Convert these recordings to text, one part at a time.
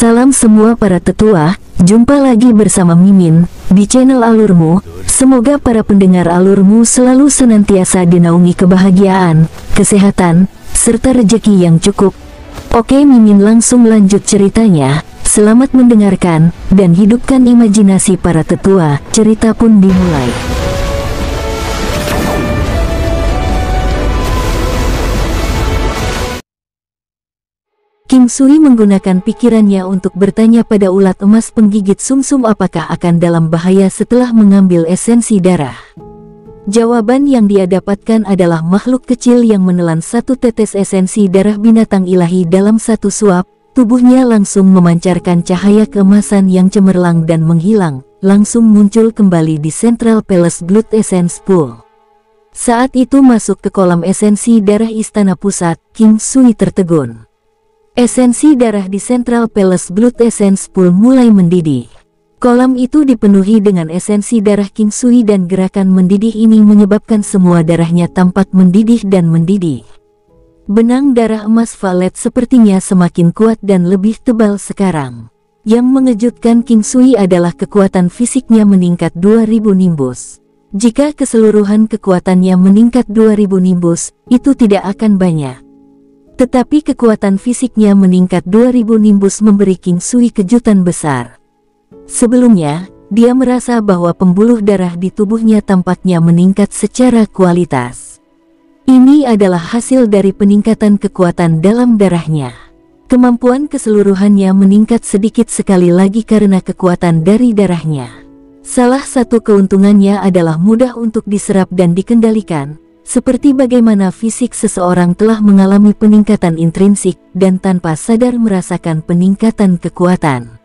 Salam semua para tetua, jumpa lagi bersama Mimin di channel Alurmu. Semoga para pendengar Alurmu selalu senantiasa dinaungi kebahagiaan, kesehatan, serta rezeki yang cukup. Oke, Mimin langsung lanjut ceritanya. Selamat mendengarkan dan hidupkan imajinasi para tetua. Cerita pun dimulai. King Sui menggunakan pikirannya untuk bertanya pada ulat emas penggigit sumsum apakah akan dalam bahaya setelah mengambil esensi darah. Jawaban yang dia dapatkan adalah makhluk kecil yang menelan satu tetes esensi darah binatang ilahi dalam satu suap. Tubuhnya langsung memancarkan cahaya keemasan yang cemerlang dan menghilang, langsung muncul kembali di Central Palace Blood Essence Pool. Saat itu masuk ke kolam esensi darah istana pusat, King Sui tertegun. Esensi darah di Central Palace Blood Essence Pool mulai mendidih. Kolam itu dipenuhi dengan esensi darah King Sui dan gerakan mendidih ini menyebabkan semua darahnya tampak mendidih dan mendidih. Benang darah emas Valet sepertinya semakin kuat dan lebih tebal sekarang. Yang mengejutkan King Sui adalah kekuatan fisiknya meningkat 2000 nimbus. Jika keseluruhan kekuatannya meningkat 2000 nimbus, itu tidak akan banyak. Tetapi kekuatan fisiknya meningkat 2000 nimbus memberi King Sui kejutan besar. Sebelumnya, dia merasa bahwa pembuluh darah di tubuhnya tampaknya meningkat secara kualitas. Ini adalah hasil dari peningkatan kekuatan dalam darahnya. Kemampuan keseluruhannya meningkat sedikit sekali lagi karena kekuatan dari darahnya. Salah satu keuntungannya adalah mudah untuk diserap dan dikendalikan. Seperti bagaimana fisik seseorang telah mengalami peningkatan intrinsik dan tanpa sadar merasakan peningkatan kekuatan.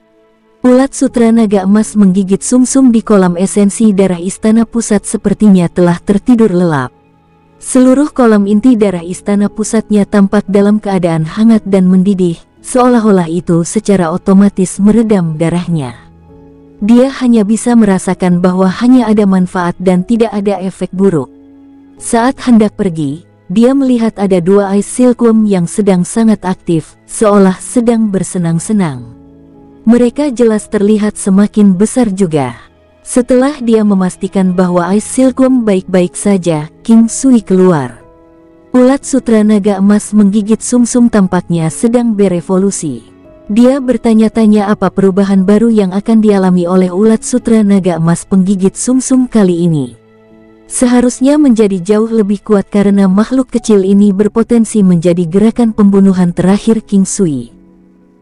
Ulat sutra naga emas menggigit sumsum di kolam esensi darah istana pusat sepertinya telah tertidur lelap. Seluruh kolam inti darah istana pusatnya tampak dalam keadaan hangat dan mendidih, seolah-olah itu secara otomatis meredam darahnya. Dia hanya bisa merasakan bahwa hanya ada manfaat dan tidak ada efek buruk. Saat hendak pergi, dia melihat ada dua ice silkworm yang sedang sangat aktif, seolah sedang bersenang-senang. Mereka jelas terlihat semakin besar juga. Setelah dia memastikan bahwa ice silkworm baik-baik saja, King Sui keluar. Ulat sutra naga emas menggigit sumsum tampaknya sedang berevolusi. Dia bertanya-tanya apa perubahan baru yang akan dialami oleh ulat sutra naga emas penggigit sumsum kali ini. Seharusnya menjadi jauh lebih kuat karena makhluk kecil ini berpotensi menjadi gerakan pembunuhan terakhir King Sui.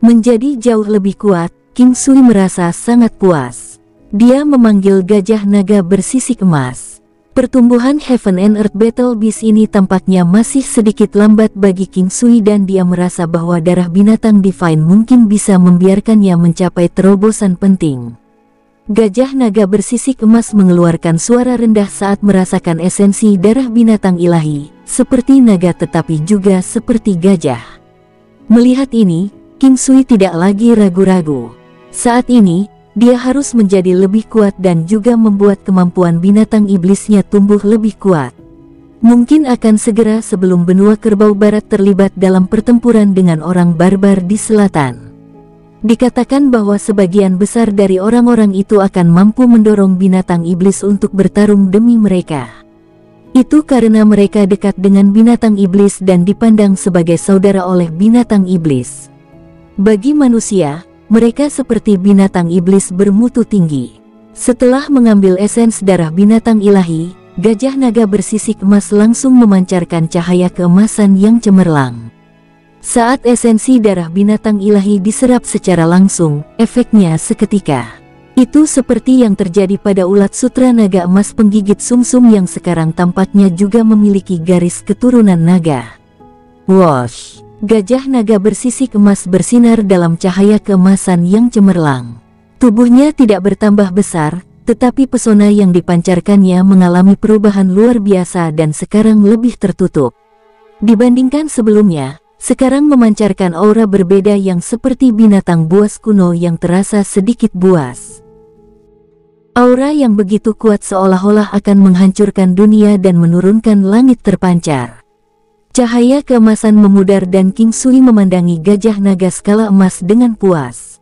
Menjadi jauh lebih kuat, King Sui merasa sangat puas. Dia memanggil gajah naga bersisik emas. Pertumbuhan Heaven and Earth Battle Beast ini tampaknya masih sedikit lambat bagi King Sui dan dia merasa bahwa darah binatang Divine mungkin bisa membiarkannya mencapai terobosan penting. Gajah naga bersisik emas mengeluarkan suara rendah saat merasakan esensi darah binatang ilahi, seperti naga tetapi juga seperti gajah. Melihat ini, King Sui tidak lagi ragu-ragu. Saat ini, dia harus menjadi lebih kuat dan juga membuat kemampuan binatang iblisnya tumbuh lebih kuat. Mungkin akan segera sebelum benua kerbau barat terlibat dalam pertempuran dengan orang barbar di selatan. Dikatakan bahwa sebagian besar dari orang-orang itu akan mampu mendorong binatang iblis untuk bertarung demi mereka. Itu karena mereka dekat dengan binatang iblis dan dipandang sebagai saudara oleh binatang iblis. Bagi manusia, mereka seperti binatang iblis bermutu tinggi. Setelah mengambil esens darah binatang ilahi, gajah naga bersisik emas langsung memancarkan cahaya keemasan yang cemerlang. Saat esensi darah binatang ilahi diserap secara langsung, efeknya seketika. Itu seperti yang terjadi pada ulat sutra naga emas penggigit sumsum yang sekarang tampaknya juga memiliki garis keturunan naga. Wosh! Gajah naga bersisik emas bersinar dalam cahaya keemasan yang cemerlang. Tubuhnya tidak bertambah besar, tetapi pesona yang dipancarkannya mengalami perubahan luar biasa dan sekarang lebih tertutup. Dibandingkan sebelumnya, sekarang memancarkan aura berbeda yang seperti binatang buas kuno yang terasa sedikit buas. Aura yang begitu kuat seolah-olah akan menghancurkan dunia dan menurunkan langit terpancar. Cahaya keemasan memudar dan King Sui memandangi gajah naga skala emas dengan puas.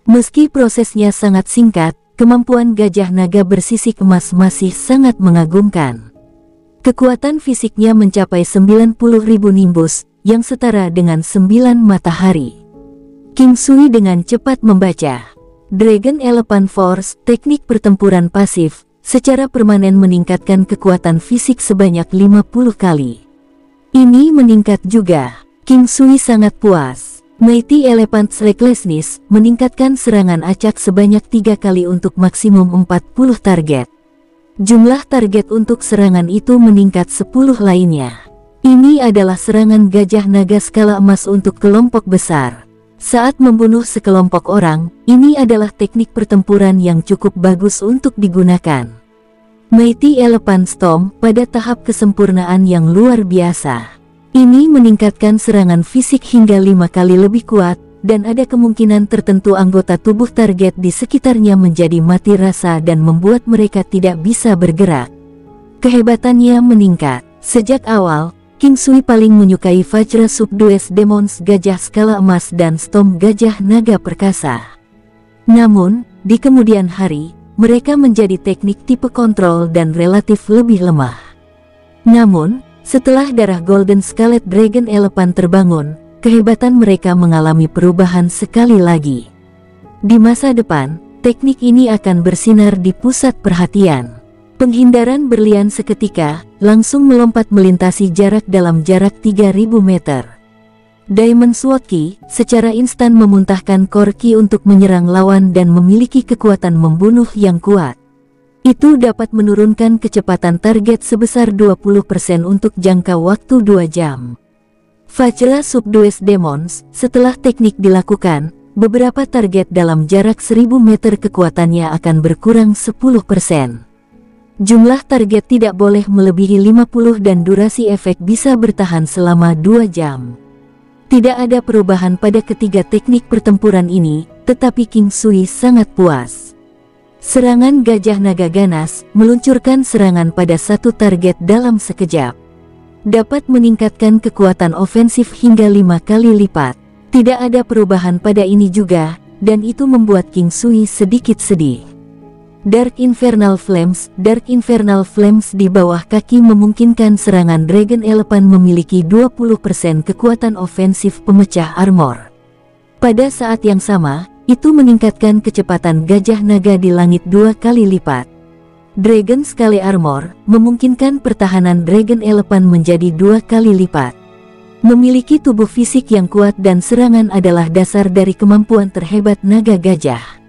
Meski prosesnya sangat singkat, kemampuan gajah naga bersisik emas masih sangat mengagumkan. Kekuatan fisiknya mencapai 90.000 nimbus, yang setara dengan 9 matahari. King Sui dengan cepat membaca Dragon Elephant Force, teknik pertempuran pasif, secara permanen meningkatkan kekuatan fisik sebanyak 50 kali. Ini meningkat juga. King Sui sangat puas. Mighty Elephant's Recklessness meningkatkan serangan acak sebanyak 3 kali untuk maksimum 40 target. Jumlah target untuk serangan itu meningkat 10 lainnya. Ini adalah serangan gajah naga skala emas untuk kelompok besar. Saat membunuh sekelompok orang, ini adalah teknik pertempuran yang cukup bagus untuk digunakan. Mighty Elephant Storm pada tahap kesempurnaan yang luar biasa. Ini meningkatkan serangan fisik hingga 5 kali lebih kuat, dan ada kemungkinan tertentu anggota tubuh target di sekitarnya menjadi mati rasa dan membuat mereka tidak bisa bergerak. Kehebatannya meningkat. Sejak awal, King Sui paling menyukai Vajra Subdues Demons gajah skala emas dan Storm gajah naga perkasa. Namun, di kemudian hari, mereka menjadi teknik tipe kontrol dan relatif lebih lemah. Namun, setelah darah Golden Scarlet Dragon Elephant terbangun, kehebatan mereka mengalami perubahan sekali lagi. Di masa depan, teknik ini akan bersinar di pusat perhatian. Penghindaran berlian seketika, langsung melompat melintasi jarak dalam jarak 3000 meter. Diamond Sword Ki secara instan memuntahkan core Ki untuk menyerang lawan dan memiliki kekuatan membunuh yang kuat. Itu dapat menurunkan kecepatan target sebesar 20% untuk jangka waktu 2 jam. Vajra Subdues Demons, setelah teknik dilakukan, beberapa target dalam jarak 1000 meter kekuatannya akan berkurang 10%. Jumlah target tidak boleh melebihi 50 dan durasi efek bisa bertahan selama 2 jam. Tidak ada perubahan pada ketiga teknik pertempuran ini, tetapi King Sui sangat puas. Serangan gajah naga ganas meluncurkan serangan pada satu target dalam sekejap. Dapat meningkatkan kekuatan ofensif hingga 5 kali lipat. Tidak ada perubahan pada ini juga, dan itu membuat King Sui sedikit sedih. Dark Infernal Flames di bawah kaki memungkinkan serangan Dragon Elephant memiliki 20% kekuatan ofensif pemecah armor. Pada saat yang sama, itu meningkatkan kecepatan gajah naga di langit 2 kali lipat. Dragon Scale Armor memungkinkan pertahanan Dragon Elephant menjadi 2 kali lipat. Memiliki tubuh fisik yang kuat dan serangan adalah dasar dari kemampuan terhebat naga gajah.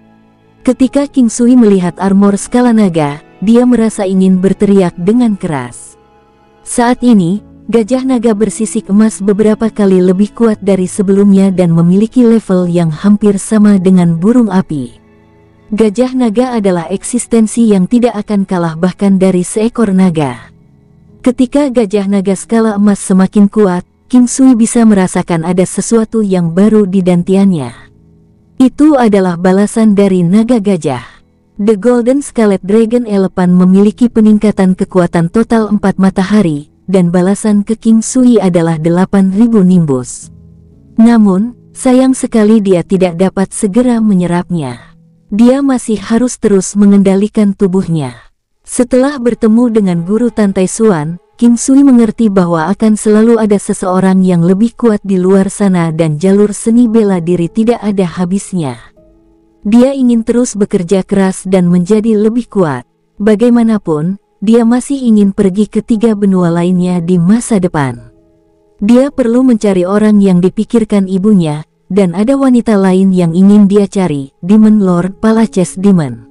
Ketika King Sui melihat armor skala naga, dia merasa ingin berteriak dengan keras. Saat ini, gajah naga bersisik emas beberapa kali lebih kuat dari sebelumnya dan memiliki level yang hampir sama dengan burung api. Gajah naga adalah eksistensi yang tidak akan kalah bahkan dari seekor naga. Ketika gajah naga skala emas semakin kuat, King Sui bisa merasakan ada sesuatu yang baru di dantiannya. Itu adalah balasan dari naga gajah. The Golden Scarlet Dragon Elephant memiliki peningkatan kekuatan total 4 matahari, dan balasan ke King Sui adalah 8.000 nimbus. Namun, sayang sekali dia tidak dapat segera menyerapnya. Dia masih harus terus mengendalikan tubuhnya. Setelah bertemu dengan guru Tantai Suan, King Sui mengerti bahwa akan selalu ada seseorang yang lebih kuat di luar sana dan jalur seni bela diri tidak ada habisnya. Dia ingin terus bekerja keras dan menjadi lebih kuat. Bagaimanapun, dia masih ingin pergi ke 3 benua lainnya di masa depan. Dia perlu mencari orang yang dipikirkan ibunya, dan ada wanita lain yang ingin dia cari, Demon Lord Palaces Demon.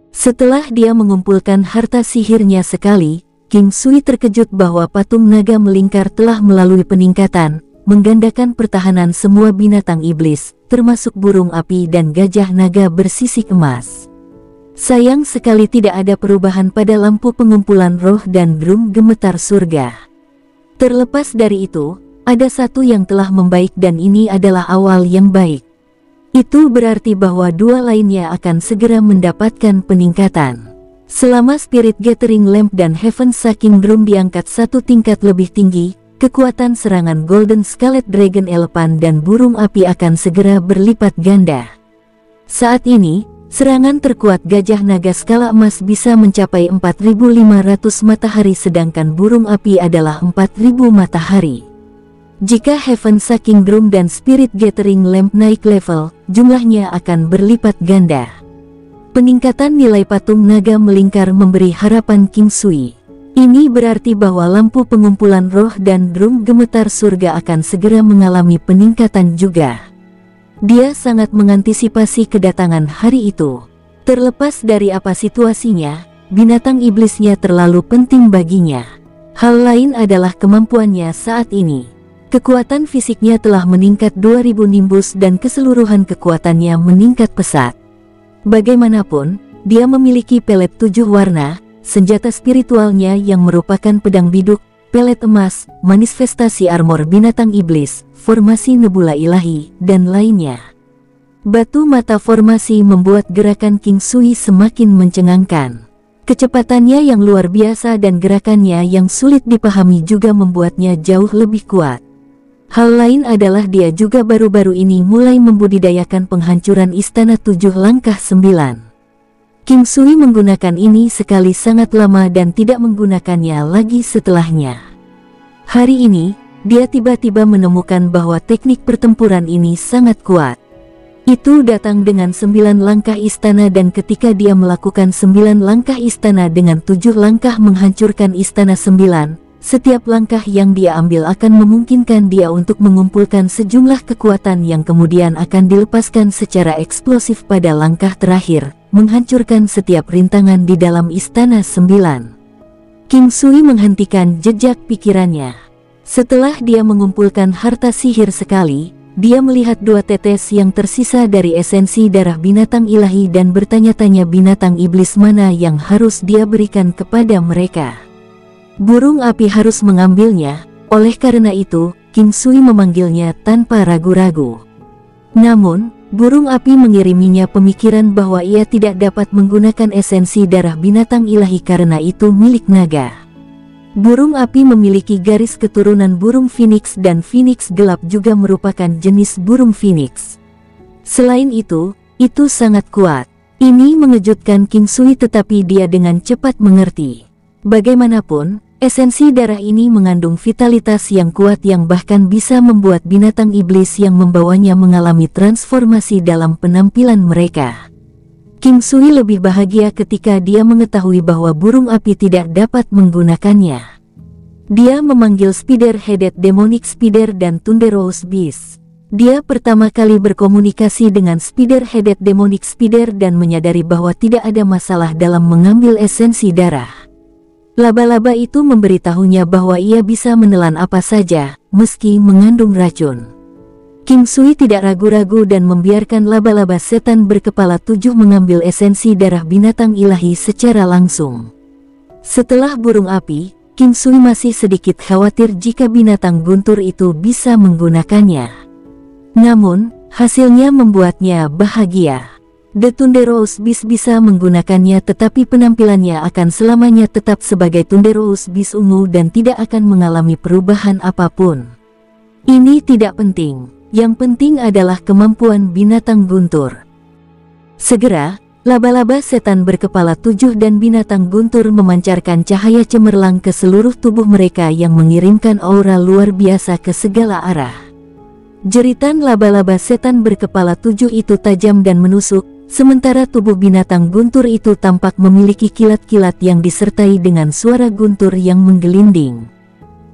Setelah dia mengumpulkan harta sihirnya sekali, King Sui terkejut bahwa patung naga melingkar telah melalui peningkatan, menggandakan pertahanan semua binatang iblis, termasuk burung api dan gajah naga bersisik emas. Sayang sekali tidak ada perubahan pada lampu pengumpulan roh dan drum gemetar surga. Terlepas dari itu, ada satu yang telah membaik dan ini adalah awal yang baik. Itu berarti bahwa 2 lainnya akan segera mendapatkan peningkatan. Selama Spirit Gathering Lamp dan Heaven Shaking Drum diangkat 1 tingkat lebih tinggi, kekuatan serangan Golden Scarlet Dragon Elephant dan burung api akan segera berlipat ganda. Saat ini, serangan terkuat gajah naga skala emas bisa mencapai 4.500 matahari sedangkan burung api adalah 4.000 matahari. Jika Heaven Shaking Drum dan Spirit Gathering Lamp naik level, jumlahnya akan berlipat ganda. Peningkatan nilai patung naga melingkar memberi harapan King Sui. Ini berarti bahwa lampu pengumpulan roh dan drum gemetar surga akan segera mengalami peningkatan juga. Dia sangat mengantisipasi kedatangan hari itu. Terlepas dari apa situasinya, binatang iblisnya terlalu penting baginya. Hal lain adalah kemampuannya saat ini. Kekuatan fisiknya telah meningkat 2000 nimbus dan keseluruhan kekuatannya meningkat pesat. Bagaimanapun, dia memiliki pelet 7 warna, senjata spiritualnya yang merupakan pedang biduk, pelet emas, manifestasi armor binatang iblis, formasi nebula ilahi, dan lainnya. Batu mata formasi membuat gerakan King Sui semakin mencengangkan. Kecepatannya yang luar biasa dan gerakannya yang sulit dipahami juga membuatnya jauh lebih kuat. Hal lain adalah dia juga baru-baru ini mulai membudidayakan penghancuran istana 7 langkah 9. King Sui menggunakan ini sekali sangat lama dan tidak menggunakannya lagi setelahnya. Hari ini, dia tiba-tiba menemukan bahwa teknik pertempuran ini sangat kuat. Itu datang dengan 9 langkah istana dan ketika dia melakukan 9 langkah istana dengan 7 langkah menghancurkan istana 9, setiap langkah yang dia ambil akan memungkinkan dia untuk mengumpulkan sejumlah kekuatan yang kemudian akan dilepaskan secara eksplosif pada langkah terakhir, menghancurkan setiap rintangan di dalam istana 9. King Sui menghentikan jejak pikirannya. Setelah dia mengumpulkan harta sihir sekali, dia melihat 2 tetes yang tersisa dari esensi darah binatang ilahi dan bertanya-tanya binatang iblis mana yang harus dia berikan kepada mereka. Burung api harus mengambilnya, oleh karena itu, King Sui memanggilnya tanpa ragu-ragu. Namun, burung api mengiriminya pemikiran bahwa ia tidak dapat menggunakan esensi darah binatang ilahi karena itu milik naga. Burung api memiliki garis keturunan burung phoenix dan phoenix gelap juga merupakan jenis burung phoenix. Selain itu sangat kuat. Ini mengejutkan King Sui tetapi dia dengan cepat mengerti. Bagaimanapun, esensi darah ini mengandung vitalitas yang kuat yang bahkan bisa membuat binatang iblis yang membawanya mengalami transformasi dalam penampilan mereka. King Sui lebih bahagia ketika dia mengetahui bahwa burung api tidak dapat menggunakannya. Dia memanggil Spider-Headed Demonic Spider dan Thunderous Beast. Dia pertama kali berkomunikasi dengan Spider-Headed Demonic Spider dan menyadari bahwa tidak ada masalah dalam mengambil esensi darah. Laba-laba itu memberitahunya bahwa ia bisa menelan apa saja, meski mengandung racun. King Sui tidak ragu-ragu dan membiarkan laba-laba setan berkepala 7 mengambil esensi darah binatang ilahi secara langsung. Setelah burung api, King Sui masih sedikit khawatir jika binatang guntur itu bisa menggunakannya. Namun, hasilnya membuatnya bahagia. The Thunderous Beast bisa menggunakannya tetapi penampilannya akan selamanya tetap sebagai Thunderous Beast ungu dan tidak akan mengalami perubahan apapun. Ini tidak penting. Yang penting adalah kemampuan binatang guntur. Segera, laba-laba setan berkepala 7 dan binatang guntur memancarkan cahaya cemerlang ke seluruh tubuh mereka yang mengirimkan aura luar biasa ke segala arah. Jeritan laba-laba setan berkepala 7 itu tajam dan menusuk, sementara tubuh binatang guntur itu tampak memiliki kilat-kilat yang disertai dengan suara guntur yang menggelinding.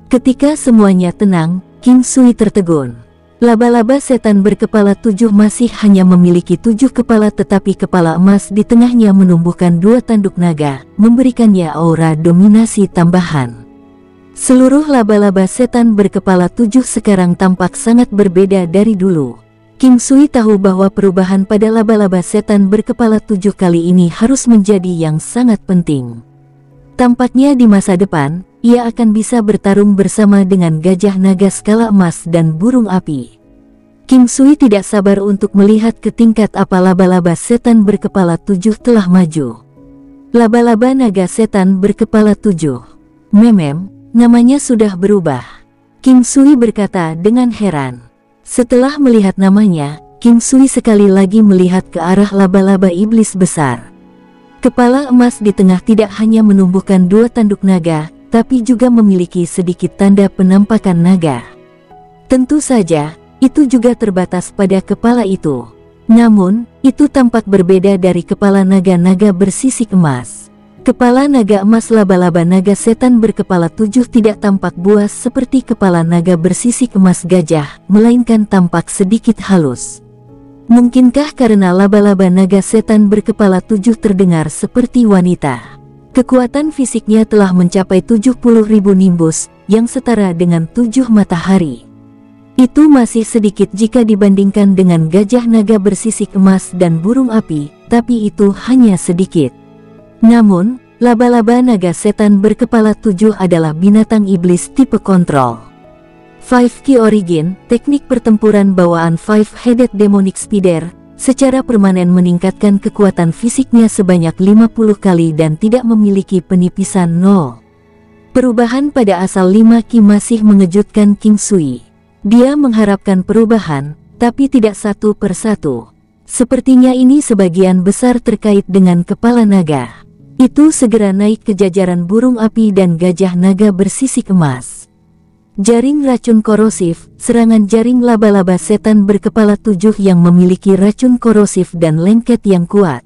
Ketika semuanya tenang, King Sui tertegun. Laba-laba setan berkepala 7 masih hanya memiliki 7 kepala tetapi kepala emas di tengahnya menumbuhkan 2 tanduk naga, memberikannya aura dominasi tambahan. Seluruh laba-laba setan berkepala 7 sekarang tampak sangat berbeda dari dulu. King Sui tahu bahwa perubahan pada laba-laba setan berkepala 7 kali ini harus menjadi yang sangat penting. Tampaknya di masa depan, ia akan bisa bertarung bersama dengan gajah naga skala emas dan burung api. King Sui tidak sabar untuk melihat ke tingkat apa laba-laba setan berkepala 7 telah maju. Laba-laba naga setan berkepala 7. Namanya sudah berubah. King Sui berkata dengan heran. Setelah melihat namanya, King Sui sekali lagi melihat ke arah laba-laba iblis besar. Kepala emas di tengah tidak hanya menumbuhkan 2 tanduk naga, tapi juga memiliki sedikit tanda penampakan naga. Tentu saja, itu juga terbatas pada kepala itu. Namun, itu tampak berbeda dari kepala naga-naga bersisik emas. Kepala naga emas laba-laba naga setan berkepala 7 tidak tampak buas seperti kepala naga bersisik emas gajah, melainkan tampak sedikit halus. Mungkinkah karena laba-laba naga setan berkepala 7 terdengar seperti wanita? Kekuatan fisiknya telah mencapai 70.000 nimbus, yang setara dengan 7 matahari. Itu masih sedikit jika dibandingkan dengan gajah naga bersisik emas dan burung api, tapi itu hanya sedikit. Namun, laba-laba naga setan berkepala 7 adalah binatang iblis tipe kontrol. 5 Key Origin, teknik pertempuran bawaan Five-Headed Demonic Spider, secara permanen meningkatkan kekuatan fisiknya sebanyak 50 kali dan tidak memiliki penipisan 0. Perubahan pada asal 5 Ki masih mengejutkan King Sui. Dia mengharapkan perubahan, tapi tidak satu per satu. Sepertinya ini sebagian besar terkait dengan kepala naga. Itu segera naik ke jajaran burung api dan gajah naga bersisik emas. Jaring racun korosif, serangan jaring laba-laba setan berkepala 7 yang memiliki racun korosif dan lengket yang kuat.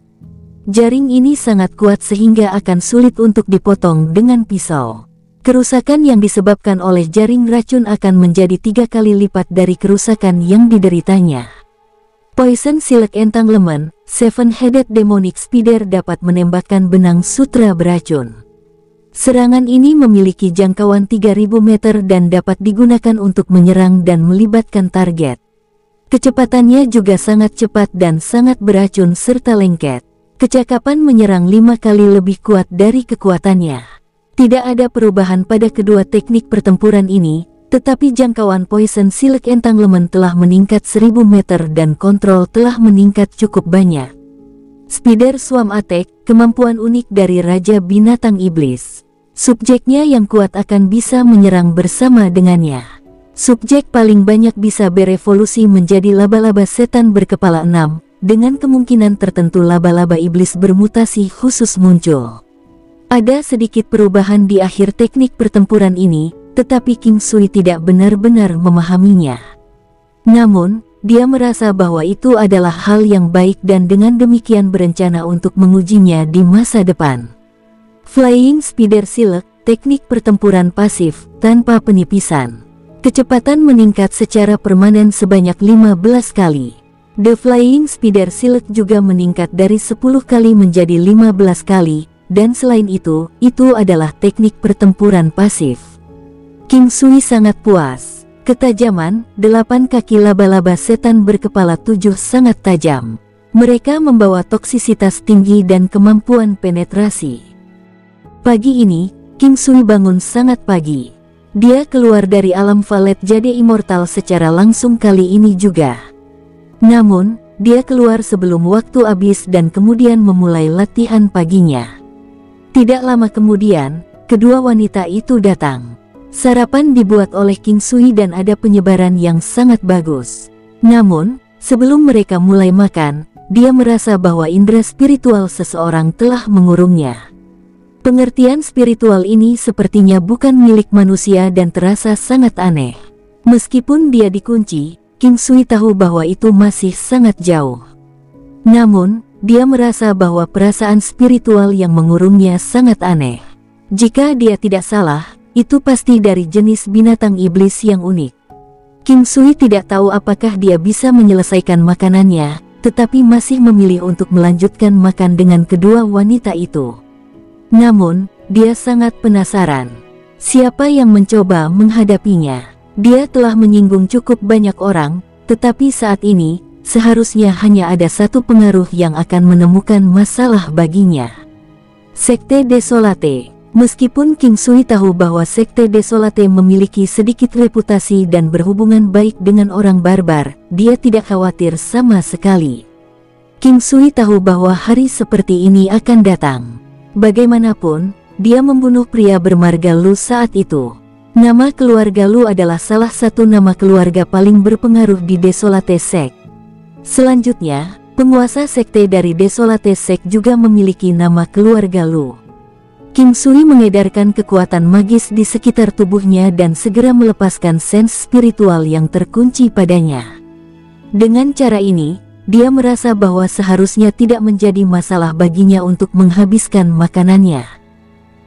Jaring ini sangat kuat sehingga akan sulit untuk dipotong dengan pisau. Kerusakan yang disebabkan oleh jaring racun akan menjadi 3 kali lipat dari kerusakan yang dideritanya. Poison Silk Entanglement, Seven-Headed Demonic Spider dapat menembakkan benang sutra beracun. Serangan ini memiliki jangkauan 3000 meter dan dapat digunakan untuk menyerang dan melibatkan target. Kecepatannya juga sangat cepat dan sangat beracun serta lengket. Kecakapan menyerang 5 kali lebih kuat dari kekuatannya. Tidak ada perubahan pada kedua teknik pertempuran ini, tetapi jangkauan Poison Silk Entanglement telah meningkat 1000 meter dan kontrol telah meningkat cukup banyak. Spider Swarm Attack, kemampuan unik dari Raja Binatang Iblis. Subjeknya yang kuat akan bisa menyerang bersama dengannya. Subjek paling banyak bisa berevolusi menjadi laba-laba setan berkepala 6, dengan kemungkinan tertentu laba-laba iblis bermutasi khusus muncul. Ada sedikit perubahan di akhir teknik pertempuran ini, tetapi King Sui tidak benar-benar memahaminya. Namun, dia merasa bahwa itu adalah hal yang baik dan dengan demikian berencana untuk mengujinya di masa depan. Flying Spider Silk, teknik pertempuran pasif, tanpa penipisan. Kecepatan meningkat secara permanen sebanyak 15 kali. The Flying Spider Silk juga meningkat dari 10 kali menjadi 15 kali, dan selain itu adalah teknik pertempuran pasif. King Sui sangat puas. Ketajaman, 8 kaki laba-laba setan berkepala 7 sangat tajam. Mereka membawa toksisitas tinggi dan kemampuan penetrasi. Pagi ini, King Sui bangun sangat pagi. Dia keluar dari alam valet jade immortal secara langsung kali ini juga. Namun, dia keluar sebelum waktu habis dan kemudian memulai latihan paginya. Tidak lama kemudian, kedua wanita itu datang. Sarapan dibuat oleh King Sui dan ada penyebaran yang sangat bagus. Namun, sebelum mereka mulai makan, dia merasa bahwa indera spiritual seseorang telah mengurungnya. Pengertian spiritual ini sepertinya bukan milik manusia dan terasa sangat aneh. Meskipun dia dikunci, King Sui tahu bahwa itu masih sangat jauh. Namun, dia merasa bahwa perasaan spiritual yang mengurungnya sangat aneh. Jika dia tidak salah, itu pasti dari jenis binatang iblis yang unik. King Sui tidak tahu apakah dia bisa menyelesaikan makanannya, tetapi masih memilih untuk melanjutkan makan dengan kedua wanita itu. Namun, dia sangat penasaran. Siapa yang mencoba menghadapinya? Dia telah menyinggung cukup banyak orang, tetapi saat ini, seharusnya hanya ada satu pengaruh yang akan menemukan masalah baginya. Sekte Desolate. Meskipun King Sui tahu bahwa Sekte Desolate memiliki sedikit reputasi dan berhubungan baik dengan orang barbar, dia tidak khawatir sama sekali. King Sui tahu bahwa hari seperti ini akan datang. Bagaimanapun, dia membunuh pria bermarga Lu saat itu. Nama keluarga Lu adalah salah satu nama keluarga paling berpengaruh di Desolate Sect. Selanjutnya, penguasa sekte dari Desolate Sect juga memiliki nama keluarga Lu. King Sui mengedarkan kekuatan magis di sekitar tubuhnya dan segera melepaskan sense spiritual yang terkunci padanya. Dengan cara ini, dia merasa bahwa seharusnya tidak menjadi masalah baginya untuk menghabiskan makanannya.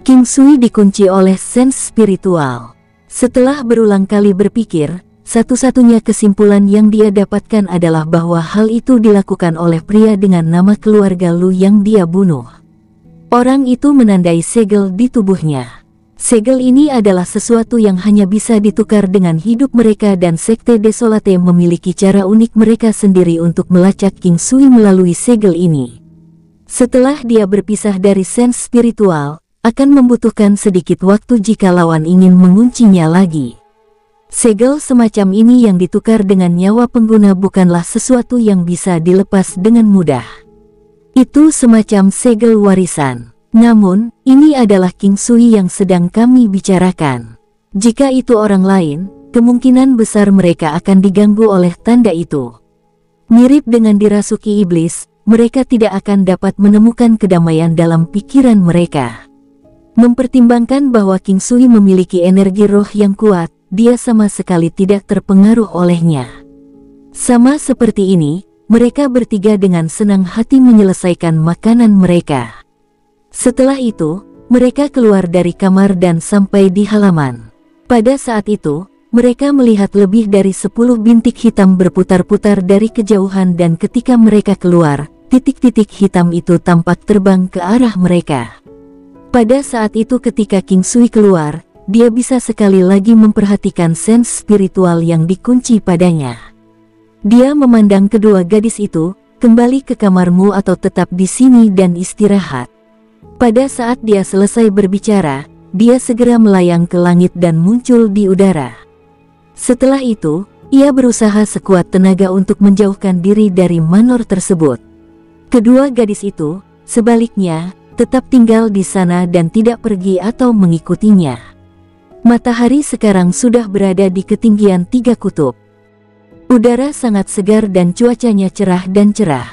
King Sui dikunci oleh sense spiritual. Setelah berulang kali berpikir, satu-satunya kesimpulan yang dia dapatkan adalah bahwa hal itu dilakukan oleh pria dengan nama keluarga Lu yang dia bunuh. Orang itu menandai segel di tubuhnya. Segel ini adalah sesuatu yang hanya bisa ditukar dengan hidup mereka dan Sekte Desolate memiliki cara unik mereka sendiri untuk melacak King Sui melalui segel ini. Setelah dia berpisah dari sense spiritual, akan membutuhkan sedikit waktu jika lawan ingin menguncinya lagi. Segel semacam ini yang ditukar dengan nyawa pengguna bukanlah sesuatu yang bisa dilepas dengan mudah. Itu semacam segel warisan. Namun, ini adalah King Sui yang sedang kami bicarakan. Jika itu orang lain, kemungkinan besar mereka akan diganggu oleh tanda itu. Mirip dengan dirasuki iblis, mereka tidak akan dapat menemukan kedamaian dalam pikiran mereka. Mempertimbangkan bahwa King Sui memiliki energi roh yang kuat, dia sama sekali tidak terpengaruh olehnya. Sama seperti ini, mereka bertiga dengan senang hati menyelesaikan makanan mereka. Setelah itu, mereka keluar dari kamar dan sampai di halaman. Pada saat itu, mereka melihat lebih dari 10 bintik hitam berputar-putar dari kejauhan dan ketika mereka keluar, titik-titik hitam itu tampak terbang ke arah mereka. Pada saat itu ketika King Sui keluar, dia bisa sekali lagi memperhatikan sense spiritual yang dikunci padanya. Dia memandang kedua gadis itu, kembali ke kamarmu atau tetap di sini dan istirahat. Pada saat dia selesai berbicara, dia segera melayang ke langit dan muncul di udara. Setelah itu, ia berusaha sekuat tenaga untuk menjauhkan diri dari manor tersebut. Kedua gadis itu, sebaliknya, tetap tinggal di sana dan tidak pergi atau mengikutinya. Matahari sekarang sudah berada di ketinggian 3 kutub. Udara sangat segar dan cuacanya cerah dan cerah.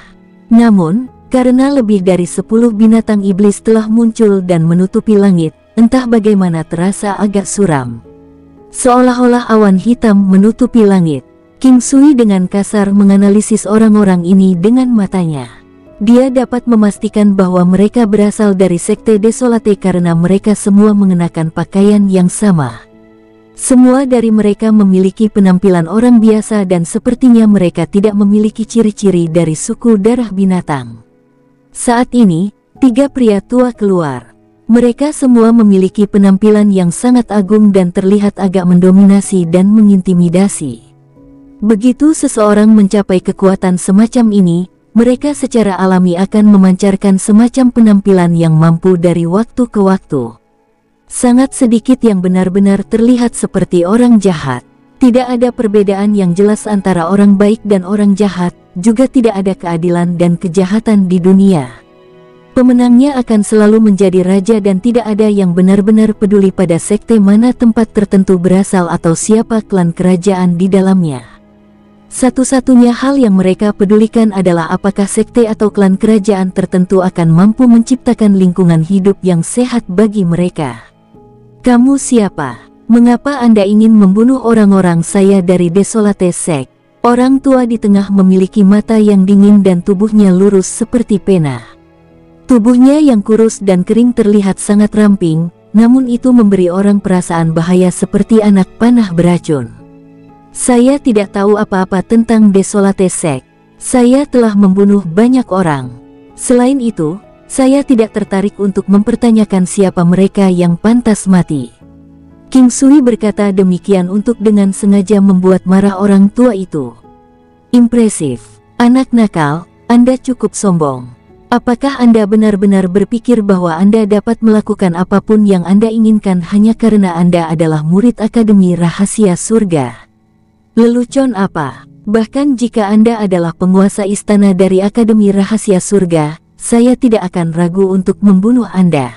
Namun, karena lebih dari 10 binatang iblis telah muncul dan menutupi langit, entah bagaimana terasa agak suram. Seolah-olah awan hitam menutupi langit. King Sui dengan kasar menganalisis orang-orang ini dengan matanya. Dia dapat memastikan bahwa mereka berasal dari Sekte Desolate karena mereka semua mengenakan pakaian yang sama. Semua dari mereka memiliki penampilan orang biasa dan sepertinya mereka tidak memiliki ciri-ciri dari suku darah binatang. Saat ini, 3 pria tua keluar. Mereka semua memiliki penampilan yang sangat agung dan terlihat agak mendominasi dan mengintimidasi. Begitu seseorang mencapai kekuatan semacam ini, mereka secara alami akan memancarkan semacam penampilan yang mampu dari waktu ke waktu. Sangat sedikit yang benar-benar terlihat seperti orang jahat. Tidak ada perbedaan yang jelas antara orang baik dan orang jahat, juga tidak ada keadilan dan kejahatan di dunia. Pemenangnya akan selalu menjadi raja dan tidak ada yang benar-benar peduli pada sekte mana tempat tertentu berasal atau siapa klan kerajaan di dalamnya. Satu-satunya hal yang mereka pedulikan adalah apakah sekte atau klan kerajaan tertentu akan mampu menciptakan lingkungan hidup yang sehat bagi mereka. Kamu siapa? Mengapa Anda ingin membunuh orang-orang saya dari Desolate Sect? Orang tua di tengah memiliki mata yang dingin dan tubuhnya lurus seperti pena. Tubuhnya yang kurus dan kering terlihat sangat ramping, namun itu memberi orang perasaan bahaya seperti anak panah beracun. Saya tidak tahu apa-apa tentang Desolate Sect. Saya telah membunuh banyak orang. Selain itu, saya tidak tertarik untuk mempertanyakan siapa mereka yang pantas mati. King Sui berkata demikian untuk dengan sengaja membuat marah orang tua itu. Impresif. Anak nakal, Anda cukup sombong. Apakah Anda benar-benar berpikir bahwa Anda dapat melakukan apapun yang Anda inginkan hanya karena Anda adalah murid Akademi Rahasia Surga? Lelucon apa? Bahkan jika Anda adalah penguasa istana dari Akademi Rahasia Surga, saya tidak akan ragu untuk membunuh Anda.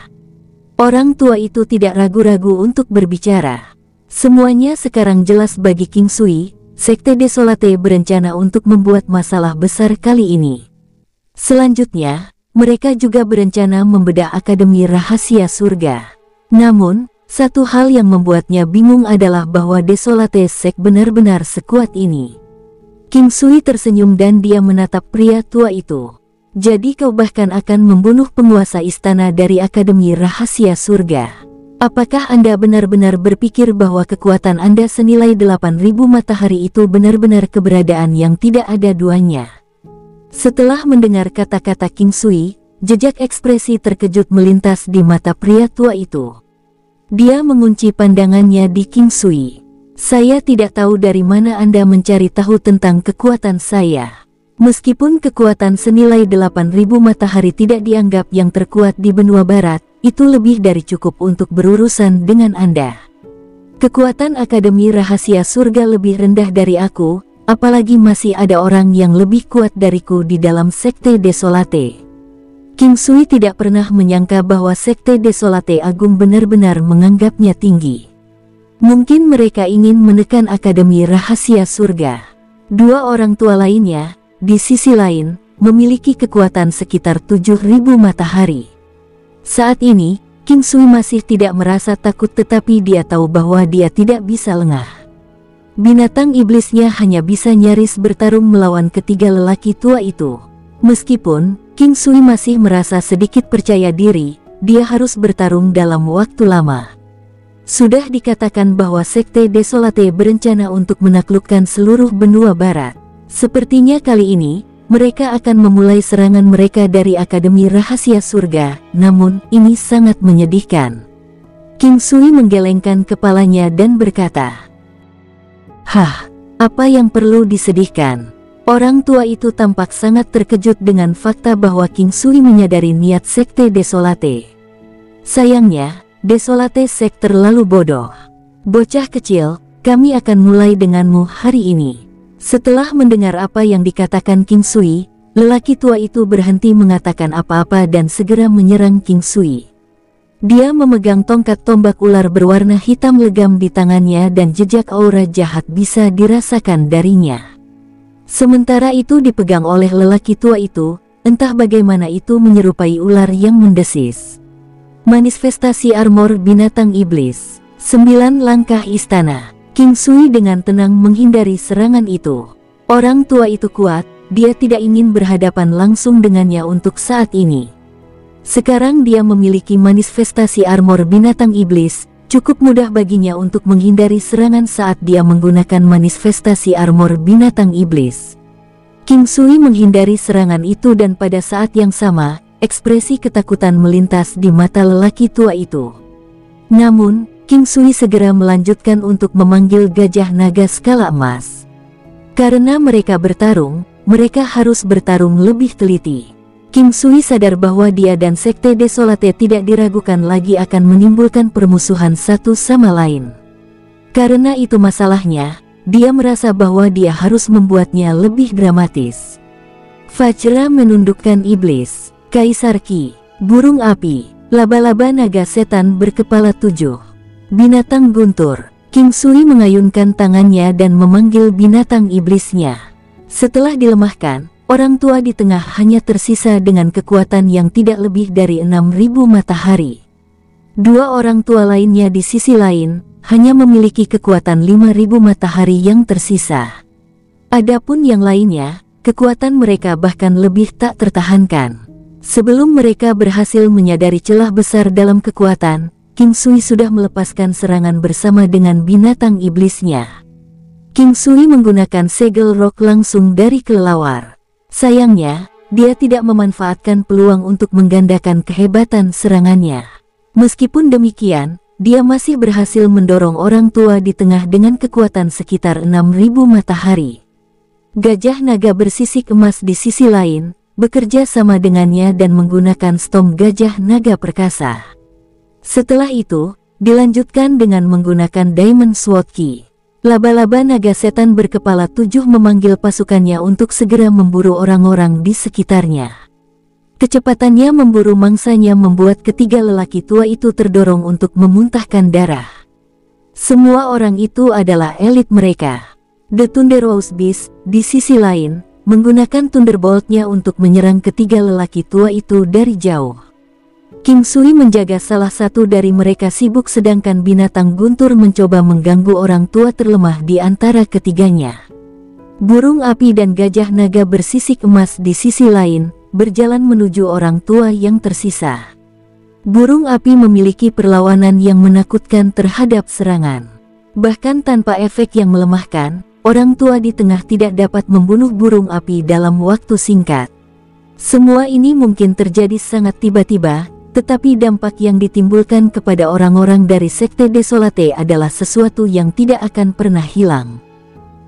Orang tua itu tidak ragu-ragu untuk berbicara. Semuanya sekarang jelas bagi King Sui, Sekte Desolate berencana untuk membuat masalah besar kali ini. Selanjutnya, mereka juga berencana membedah Akademi Rahasia Surga. Namun, satu hal yang membuatnya bingung adalah bahwa Desolate Sect benar-benar sekuat ini. King Sui tersenyum dan dia menatap pria tua itu. Jadi kau bahkan akan membunuh penguasa istana dari Akademi Rahasia Surga. Apakah Anda benar-benar berpikir bahwa kekuatan Anda senilai 8.000 matahari itu benar-benar keberadaan yang tidak ada duanya? Setelah mendengar kata-kata King Sui, jejak ekspresi terkejut melintas di mata pria tua itu. Dia mengunci pandangannya di King Sui. Saya tidak tahu dari mana Anda mencari tahu tentang kekuatan saya. Meskipun kekuatan senilai 8.000 matahari tidak dianggap yang terkuat di benua barat, itu lebih dari cukup untuk berurusan dengan Anda. Kekuatan Akademi Rahasia Surga lebih rendah dari aku, apalagi masih ada orang yang lebih kuat dariku di dalam Sekte Desolate. King Sui tidak pernah menyangka bahwa Sekte Desolate Agung benar-benar menganggapnya tinggi. Mungkin mereka ingin menekan Akademi Rahasia Surga. Dua orang tua lainnya, di sisi lain, memiliki kekuatan sekitar 7.000 matahari. Saat ini, King Sui masih tidak merasa takut, tetapi dia tahu bahwa dia tidak bisa lengah. Binatang iblisnya hanya bisa nyaris bertarung melawan ketiga lelaki tua itu. Meskipun King Sui masih merasa sedikit percaya diri, dia harus bertarung dalam waktu lama. Sudah dikatakan bahwa Sekte Desolate berencana untuk menaklukkan seluruh benua barat. Sepertinya kali ini, mereka akan memulai serangan mereka dari Akademi Rahasia Surga, namun ini sangat menyedihkan. King Sui menggelengkan kepalanya dan berkata, "Hah, apa yang perlu disedihkan?" Orang tua itu tampak sangat terkejut dengan fakta bahwa King Sui menyadari niat Sekte Desolate. Sayangnya, Desolate Sect terlalu bodoh. Bocah kecil, kami akan mulai denganmu hari ini. Setelah mendengar apa yang dikatakan King Sui, lelaki tua itu berhenti mengatakan apa-apa dan segera menyerang King Sui. Dia memegang tongkat tombak ular berwarna hitam legam di tangannya dan jejak aura jahat bisa dirasakan darinya. Sementara itu dipegang oleh lelaki tua itu, entah bagaimana itu menyerupai ular yang mendesis. Manifestasi armor binatang iblis. 9 langkah istana. King Sui dengan tenang menghindari serangan itu. Orang tua itu kuat, dia tidak ingin berhadapan langsung dengannya untuk saat ini. Sekarang dia memiliki manifestasi armor binatang iblis, cukup mudah baginya untuk menghindari serangan saat dia menggunakan manifestasi armor binatang iblis. King Sui menghindari serangan itu dan pada saat yang sama, ekspresi ketakutan melintas di mata lelaki tua itu. Namun, King Sui segera melanjutkan untuk memanggil gajah naga skala emas. Karena mereka bertarung, mereka harus bertarung lebih teliti. King Sui sadar bahwa dia dan Sekte Desolate tidak diragukan lagi akan menimbulkan permusuhan satu sama lain. Karena itu masalahnya, dia merasa bahwa dia harus membuatnya lebih dramatis. Vajra menundukkan iblis, Kaisar Ki, burung api, laba-laba naga setan berkepala 7. Binatang guntur. King Sui mengayunkan tangannya dan memanggil binatang iblisnya. Setelah dilemahkan, orang tua di tengah hanya tersisa dengan kekuatan yang tidak lebih dari 6.000 matahari. Dua orang tua lainnya di sisi lain, hanya memiliki kekuatan 5.000 matahari yang tersisa. Adapun yang lainnya, kekuatan mereka bahkan lebih tak tertahankan. Sebelum mereka berhasil menyadari celah besar dalam kekuatan, King Sui sudah melepaskan serangan bersama dengan binatang iblisnya. King Sui menggunakan segel rock langsung dari kelelawar. Sayangnya, dia tidak memanfaatkan peluang untuk menggandakan kehebatan serangannya. Meskipun demikian, dia masih berhasil mendorong orang tua di tengah dengan kekuatan sekitar 6.000 matahari. Gajah naga bersisik emas di sisi lain, bekerja sama dengannya dan menggunakan stom gajah naga perkasa. Setelah itu, dilanjutkan dengan menggunakan Diamond Sword Key. Laba-laba naga setan berkepala 7 memanggil pasukannya untuk segera memburu orang-orang di sekitarnya. Kecepatannya memburu mangsanya membuat ketiga lelaki tua itu terdorong untuk memuntahkan darah. Semua orang itu adalah elit mereka. The Thunderous Beast, di sisi lain, menggunakan Thunderbolt-nya untuk menyerang ketiga lelaki tua itu dari jauh. King Sui menjaga salah satu dari mereka sibuk sedangkan binatang guntur mencoba mengganggu orang tua terlemah di antara ketiganya. Burung api dan gajah naga bersisik emas di sisi lain, berjalan menuju orang tua yang tersisa. Burung api memiliki perlawanan yang menakutkan terhadap serangan. Bahkan tanpa efek yang melemahkan, orang tua di tengah tidak dapat membunuh burung api dalam waktu singkat. Semua ini mungkin terjadi sangat tiba-tiba, tetapi dampak yang ditimbulkan kepada orang-orang dari Sekte Desolate adalah sesuatu yang tidak akan pernah hilang.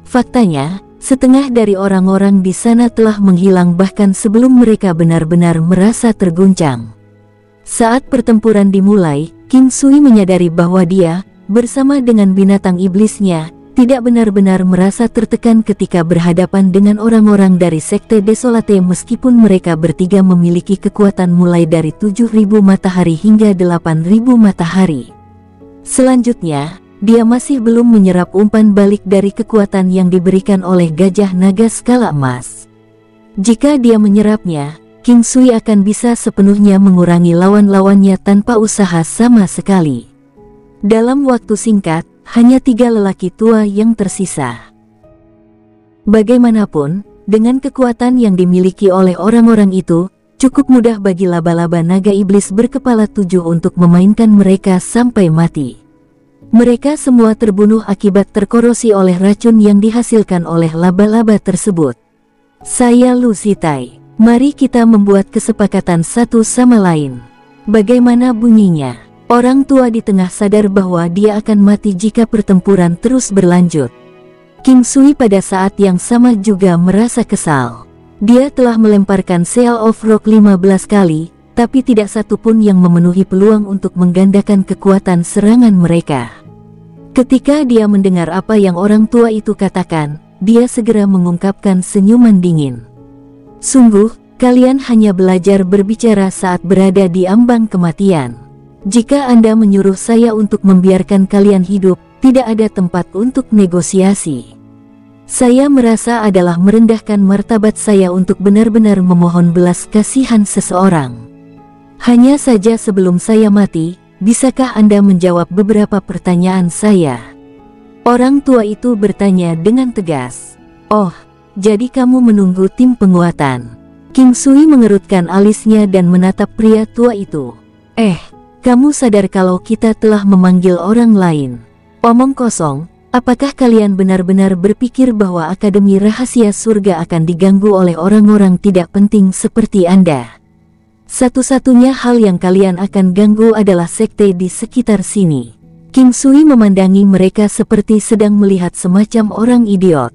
Faktanya, setengah dari orang-orang di sana telah menghilang bahkan sebelum mereka benar-benar merasa terguncang. Saat pertempuran dimulai, King Sui menyadari bahwa dia, bersama dengan binatang iblisnya, tidak benar-benar merasa tertekan ketika berhadapan dengan orang-orang dari Sekte Desolate meskipun mereka bertiga memiliki kekuatan mulai dari 7.000 matahari hingga 8.000 matahari. Selanjutnya, dia masih belum menyerap umpan balik dari kekuatan yang diberikan oleh gajah naga skala emas. Jika dia menyerapnya, King Sui akan bisa sepenuhnya mengurangi lawan-lawannya tanpa usaha sama sekali. Dalam waktu singkat, hanya 3 lelaki tua yang tersisa. Bagaimanapun, dengan kekuatan yang dimiliki oleh orang-orang itu, cukup mudah bagi laba-laba naga iblis berkepala 7 untuk memainkan mereka sampai mati. Mereka semua terbunuh akibat terkorosi oleh racun yang dihasilkan oleh laba-laba tersebut. Saya Lu Zitai. Mari kita membuat kesepakatan satu sama lain. Bagaimana bunyinya? Orang tua di tengah sadar bahwa dia akan mati jika pertempuran terus berlanjut. King Sui pada saat yang sama juga merasa kesal. Dia telah melemparkan Seal of Rock 15 kali, tapi tidak satu pun yang memenuhi peluang untuk menggandakan kekuatan serangan mereka. Ketika dia mendengar apa yang orang tua itu katakan, dia segera mengungkapkan senyuman dingin. Sungguh, kalian hanya belajar berbicara saat berada di ambang kematian. Jika Anda menyuruh saya untuk membiarkan kalian hidup, tidak ada tempat untuk negosiasi. Saya merasa adalah merendahkan martabat saya untuk benar-benar memohon belas kasihan seseorang. Hanya saja sebelum saya mati, bisakah Anda menjawab beberapa pertanyaan saya? Orang tua itu bertanya dengan tegas. Oh, jadi kamu menunggu tim penguatan. King Sui mengerutkan alisnya dan menatap pria tua itu. Kamu sadar kalau kita telah memanggil orang lain? Omong kosong, apakah kalian benar-benar berpikir bahwa Akademi Rahasia Surga akan diganggu oleh orang-orang tidak penting seperti Anda? Satu-satunya hal yang kalian akan ganggu adalah sekte di sekitar sini. King Sui memandangi mereka seperti sedang melihat semacam orang idiot.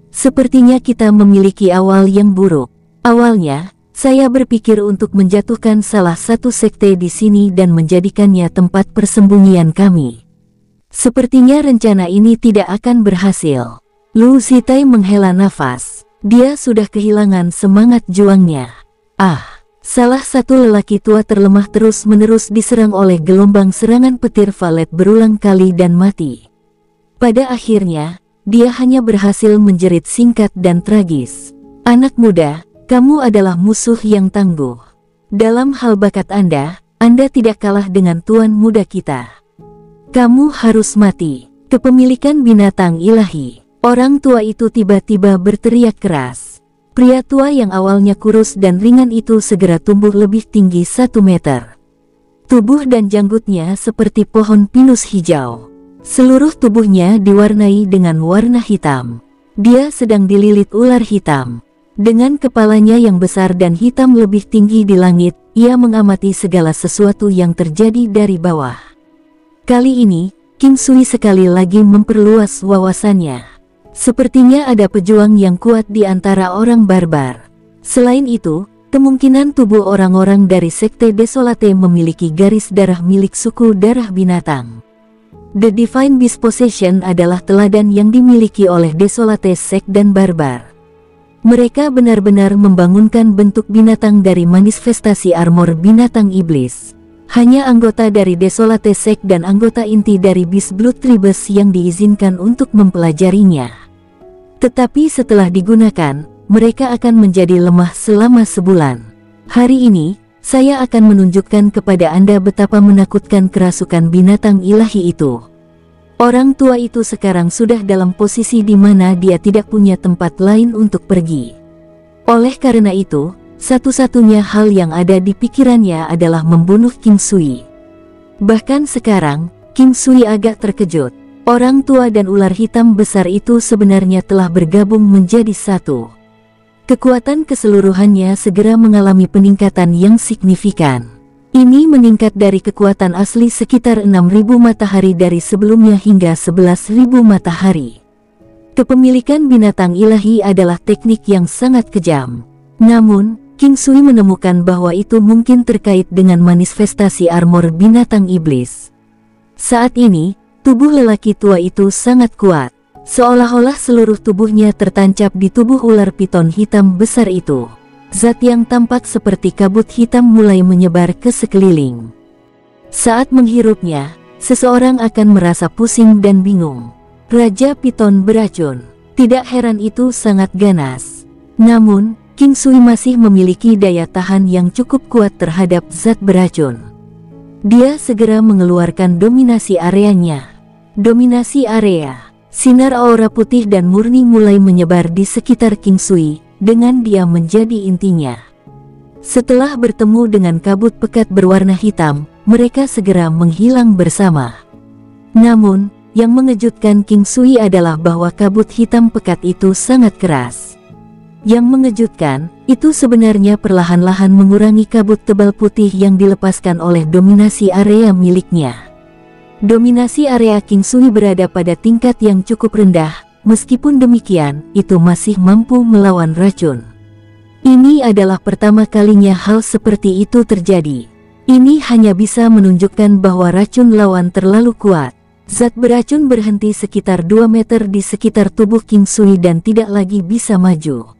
Sepertinya kita memiliki awal yang buruk. Awalnya, saya berpikir untuk menjatuhkan salah satu sekte di sini dan menjadikannya tempat persembunyian kami. Sepertinya rencana ini tidak akan berhasil. Lu Zitai menghela nafas. Dia sudah kehilangan semangat juangnya. Salah satu lelaki tua terlemah terus-menerus diserang oleh gelombang serangan petir valet berulang kali dan mati. Pada akhirnya, dia hanya berhasil menjerit singkat dan tragis. Anak muda, kamu adalah musuh yang tangguh. Dalam hal bakat Anda tidak kalah dengan tuan muda kita. Kamu harus mati. Kepemilikan binatang ilahi. Orang tua itu tiba-tiba berteriak keras. Pria tua yang awalnya kurus dan ringan itu segera tumbuh lebih tinggi 1 meter. Tubuh dan janggutnya seperti pohon pinus hijau. Seluruh tubuhnya diwarnai dengan warna hitam. Dia sedang dililit ular hitam. Dengan kepalanya yang besar dan hitam lebih tinggi di langit, ia mengamati segala sesuatu yang terjadi dari bawah. Kali ini, King Sui sekali lagi memperluas wawasannya. Sepertinya ada pejuang yang kuat di antara orang barbar. Selain itu, kemungkinan tubuh orang-orang dari Sekte Desolate memiliki garis darah milik suku darah binatang. The Divine Beast Possession adalah teladan yang dimiliki oleh Desolate Sect dan barbar. Mereka benar-benar membangunkan bentuk binatang dari manifestasi armor binatang iblis. Hanya anggota dari Desolate Sect dan anggota inti dari Beast Blood Tribes yang diizinkan untuk mempelajarinya. Tetapi setelah digunakan, mereka akan menjadi lemah selama sebulan. Hari ini, saya akan menunjukkan kepada Anda betapa menakutkan kerasukan binatang ilahi itu. Orang tua itu sekarang sudah dalam posisi di mana dia tidak punya tempat lain untuk pergi. Oleh karena itu, satu-satunya hal yang ada di pikirannya adalah membunuh King Sui. Bahkan sekarang, King Sui agak terkejut. Orang tua dan ular hitam besar itu sebenarnya telah bergabung menjadi satu. Kekuatan keseluruhannya segera mengalami peningkatan yang signifikan. Ini meningkat dari kekuatan asli sekitar 6.000 matahari dari sebelumnya hingga 11.000 matahari. Kepemilikan binatang ilahi adalah teknik yang sangat kejam. Namun, King Sui menemukan bahwa itu mungkin terkait dengan manifestasi armor binatang iblis. Saat ini, tubuh lelaki tua itu sangat kuat. Seolah-olah seluruh tubuhnya tertancap di tubuh ular piton hitam besar itu. Zat yang tampak seperti kabut hitam mulai menyebar ke sekeliling. Saat menghirupnya, seseorang akan merasa pusing dan bingung. Raja Piton beracun. Tidak heran itu sangat ganas. Namun, King Sui masih memiliki daya tahan yang cukup kuat terhadap zat beracun. Dia segera mengeluarkan dominasi areanya. Dominasi area. Sinar aura putih dan murni mulai menyebar di sekitar King Sui, dengan dia menjadi intinya. Setelah bertemu dengan kabut pekat berwarna hitam, mereka segera menghilang bersama. Namun, yang mengejutkan King Sui adalah bahwa kabut hitam pekat itu sangat keras. Yang mengejutkan, itu sebenarnya perlahan-lahan mengurangi kabut tebal putih yang dilepaskan oleh dominasi area miliknya. Dominasi area King Sui berada pada tingkat yang cukup rendah. Meskipun demikian, itu masih mampu melawan racun. Ini adalah pertama kalinya hal seperti itu terjadi. Ini hanya bisa menunjukkan bahwa racun lawan terlalu kuat. Zat beracun berhenti sekitar 2 meter di sekitar tubuh King Sui dan tidak lagi bisa maju.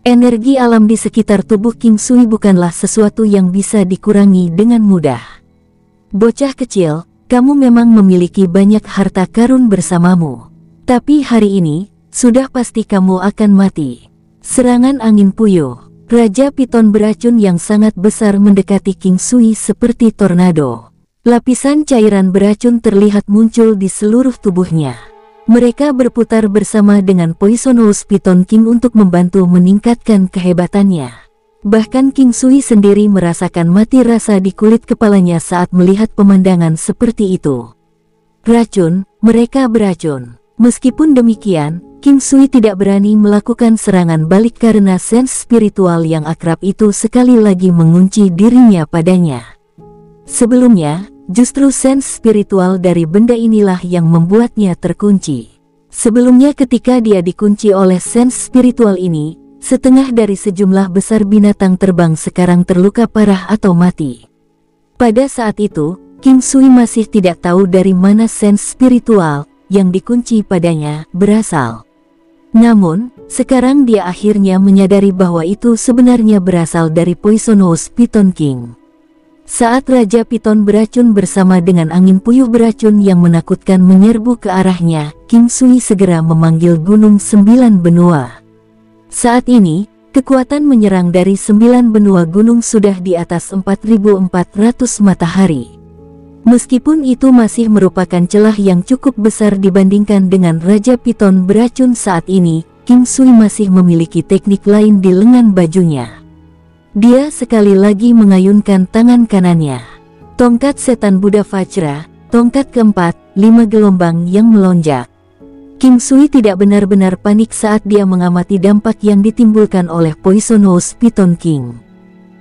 Energi alam di sekitar tubuh King Sui bukanlah sesuatu yang bisa dikurangi dengan mudah. Bocah kecil, kamu memang memiliki banyak harta karun bersamamu. Tapi hari ini, sudah pasti kamu akan mati. Serangan angin puyuh. Raja Piton beracun yang sangat besar mendekati King Sui seperti tornado. Lapisan cairan beracun terlihat muncul di seluruh tubuhnya. Mereka berputar bersama dengan Poisonous Piton King untuk membantu meningkatkan kehebatannya. Bahkan King Sui sendiri merasakan mati rasa di kulit kepalanya saat melihat pemandangan seperti itu. Racun, mereka beracun. Meskipun demikian, King Sui tidak berani melakukan serangan balik karena sense spiritual yang akrab itu sekali lagi mengunci dirinya padanya. Sebelumnya, justru sense spiritual dari benda inilah yang membuatnya terkunci. Sebelumnya ketika dia dikunci oleh sense spiritual ini, setengah dari sejumlah besar binatang terbang sekarang terluka parah atau mati. Pada saat itu, King Sui masih tidak tahu dari mana sense spiritual yang dikunci padanya berasal. Namun, sekarang dia akhirnya menyadari bahwa itu sebenarnya berasal dari Poisonous Piton King. Saat Raja Piton beracun bersama dengan angin puyuh beracun yang menakutkan menyerbu ke arahnya, King Sui segera memanggil Gunung 9 Benua. Saat ini, kekuatan menyerang dari 9 benua gunung sudah di atas 4.400 matahari. Meskipun itu masih merupakan celah yang cukup besar dibandingkan dengan Raja Piton beracun saat ini, King Sui masih memiliki teknik lain di lengan bajunya. Dia sekali lagi mengayunkan tangan kanannya. Tongkat setan Buddha Vajra, tongkat keempat, 5 gelombang yang melonjak. King Sui tidak benar-benar panik saat dia mengamati dampak yang ditimbulkan oleh Poisonous Piton King.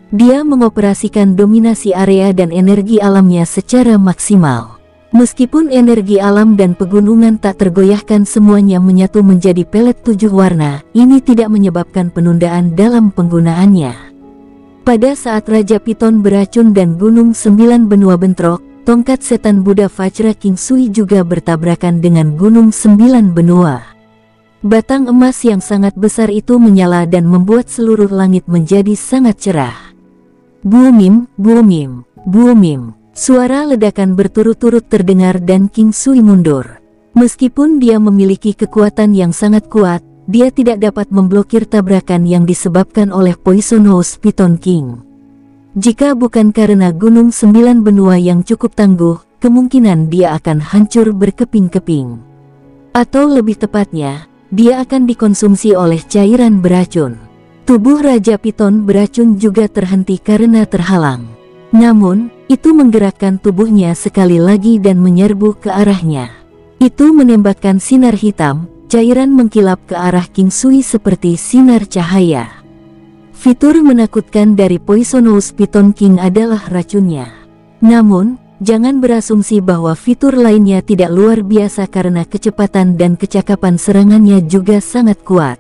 Dia mengoperasikan dominasi area dan energi alamnya secara maksimal. Meskipun energi alam dan pegunungan tak tergoyahkan semuanya menyatu menjadi pelet 7 warna, ini tidak menyebabkan penundaan dalam penggunaannya. Pada saat Raja Piton beracun dan Gunung 9 Benua bentrok, tongkat setan Buddha Vajra King Sui juga bertabrakan dengan Gunung 9 Benua. Batang emas yang sangat besar itu menyala dan membuat seluruh langit menjadi sangat cerah. Buumim, buumim, buumim. Suara ledakan berturut-turut terdengar dan King Sui mundur. Meskipun dia memiliki kekuatan yang sangat kuat, dia tidak dapat memblokir tabrakan yang disebabkan oleh Poisonous Python King. Jika bukan karena Gunung 9 Benua yang cukup tangguh, kemungkinan dia akan hancur berkeping-keping. Atau lebih tepatnya, dia akan dikonsumsi oleh cairan beracun. Tubuh Raja Piton beracun juga terhenti karena terhalang. Namun, itu menggerakkan tubuhnya sekali lagi dan menyerbu ke arahnya. Itu menembakkan sinar hitam, cairan mengkilap ke arah King Sui seperti sinar cahaya. Fitur menakutkan dari Poisonous Python King adalah racunnya. Namun, jangan berasumsi bahwa fitur lainnya tidak luar biasa karena kecepatan dan kecakapan serangannya juga sangat kuat.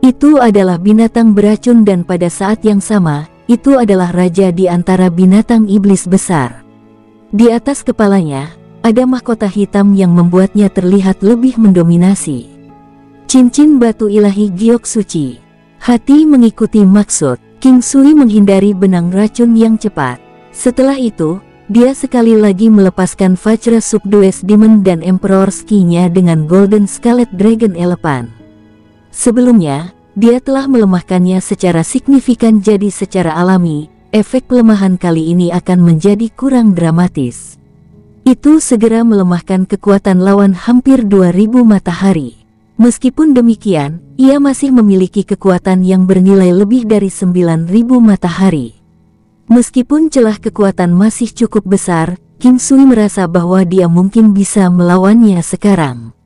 Itu adalah binatang beracun dan pada saat yang sama, itu adalah raja di antara binatang iblis besar. Di atas kepalanya, ada mahkota hitam yang membuatnya terlihat lebih mendominasi. Cincin batu ilahi giok suci. Hati mengikuti maksud, King Sui menghindari benang racun yang cepat. Setelah itu, dia sekali lagi melepaskan Vajra Subdues Demon dan Emperor Ski-nya dengan Golden Scarlet Dragon Elephant. Sebelumnya, dia telah melemahkannya secara signifikan, jadi secara alami, efek pelemahan kali ini akan menjadi kurang dramatis. Itu segera melemahkan kekuatan lawan hampir 2000 matahari. Meskipun demikian, ia masih memiliki kekuatan yang bernilai lebih dari 9000 matahari. Meskipun celah kekuatan masih cukup besar, King Sui merasa bahwa dia mungkin bisa melawannya sekarang.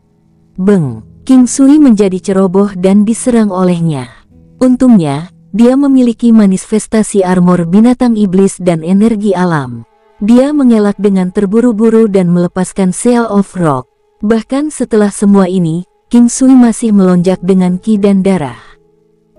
Beng! King Sui menjadi ceroboh dan diserang olehnya. Untungnya, dia memiliki manifestasi armor binatang iblis dan energi alam. Dia mengelak dengan terburu-buru dan melepaskan Seal of Rock. Bahkan setelah semua ini, King Sui masih melonjak dengan ki dan darah.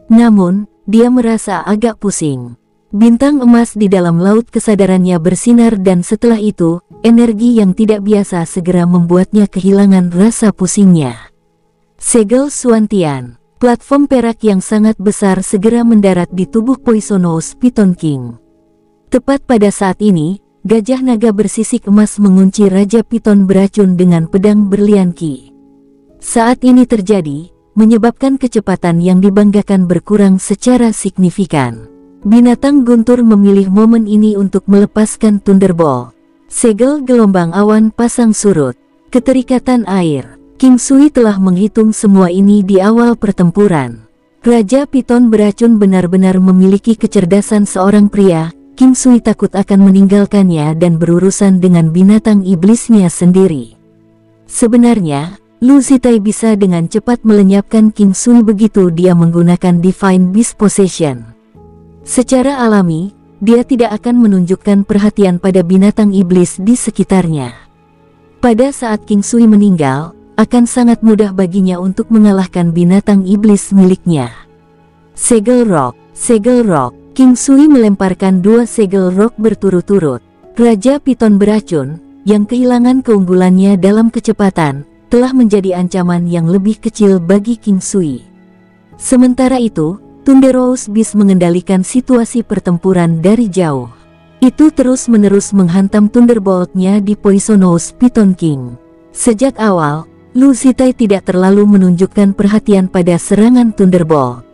Namun, dia merasa agak pusing. Bintang emas di dalam laut kesadarannya bersinar dan setelah itu, energi yang tidak biasa segera membuatnya kehilangan rasa pusingnya. Segel Suantian, platform perak yang sangat besar segera mendarat di tubuh Poisonous Python King. Tepat pada saat ini, gajah naga bersisik emas mengunci Raja Piton beracun dengan pedang berlian ki. Saat ini terjadi, menyebabkan kecepatan yang dibanggakan berkurang secara signifikan. Binatang guntur memilih momen ini untuk melepaskan Thunderbolt. Segel gelombang awan pasang surut, keterikatan air. King Sui telah menghitung semua ini di awal pertempuran. Raja Piton beracun benar-benar memiliki kecerdasan seorang pria. King Sui takut akan meninggalkannya dan berurusan dengan binatang iblisnya sendiri. Sebenarnya, Lu Zitai bisa dengan cepat melenyapkan King Sui begitu dia menggunakan Divine Beast Possession. Secara alami, dia tidak akan menunjukkan perhatian pada binatang iblis di sekitarnya. Pada saat King Sui meninggal, akan sangat mudah baginya untuk mengalahkan binatang iblis miliknya. Segel Rock, Segel Rock. King Sui melemparkan 2 Segel Rock berturut-turut. Raja Piton beracun, yang kehilangan keunggulannya dalam kecepatan, telah menjadi ancaman yang lebih kecil bagi King Sui. Sementara itu, Thunderous Beast mengendalikan situasi pertempuran dari jauh. Itu terus-menerus menghantam Thunderbolt-nya di Poisonous Python King. Sejak awal, Lu Zitai tidak terlalu menunjukkan perhatian pada serangan Thunderbolt.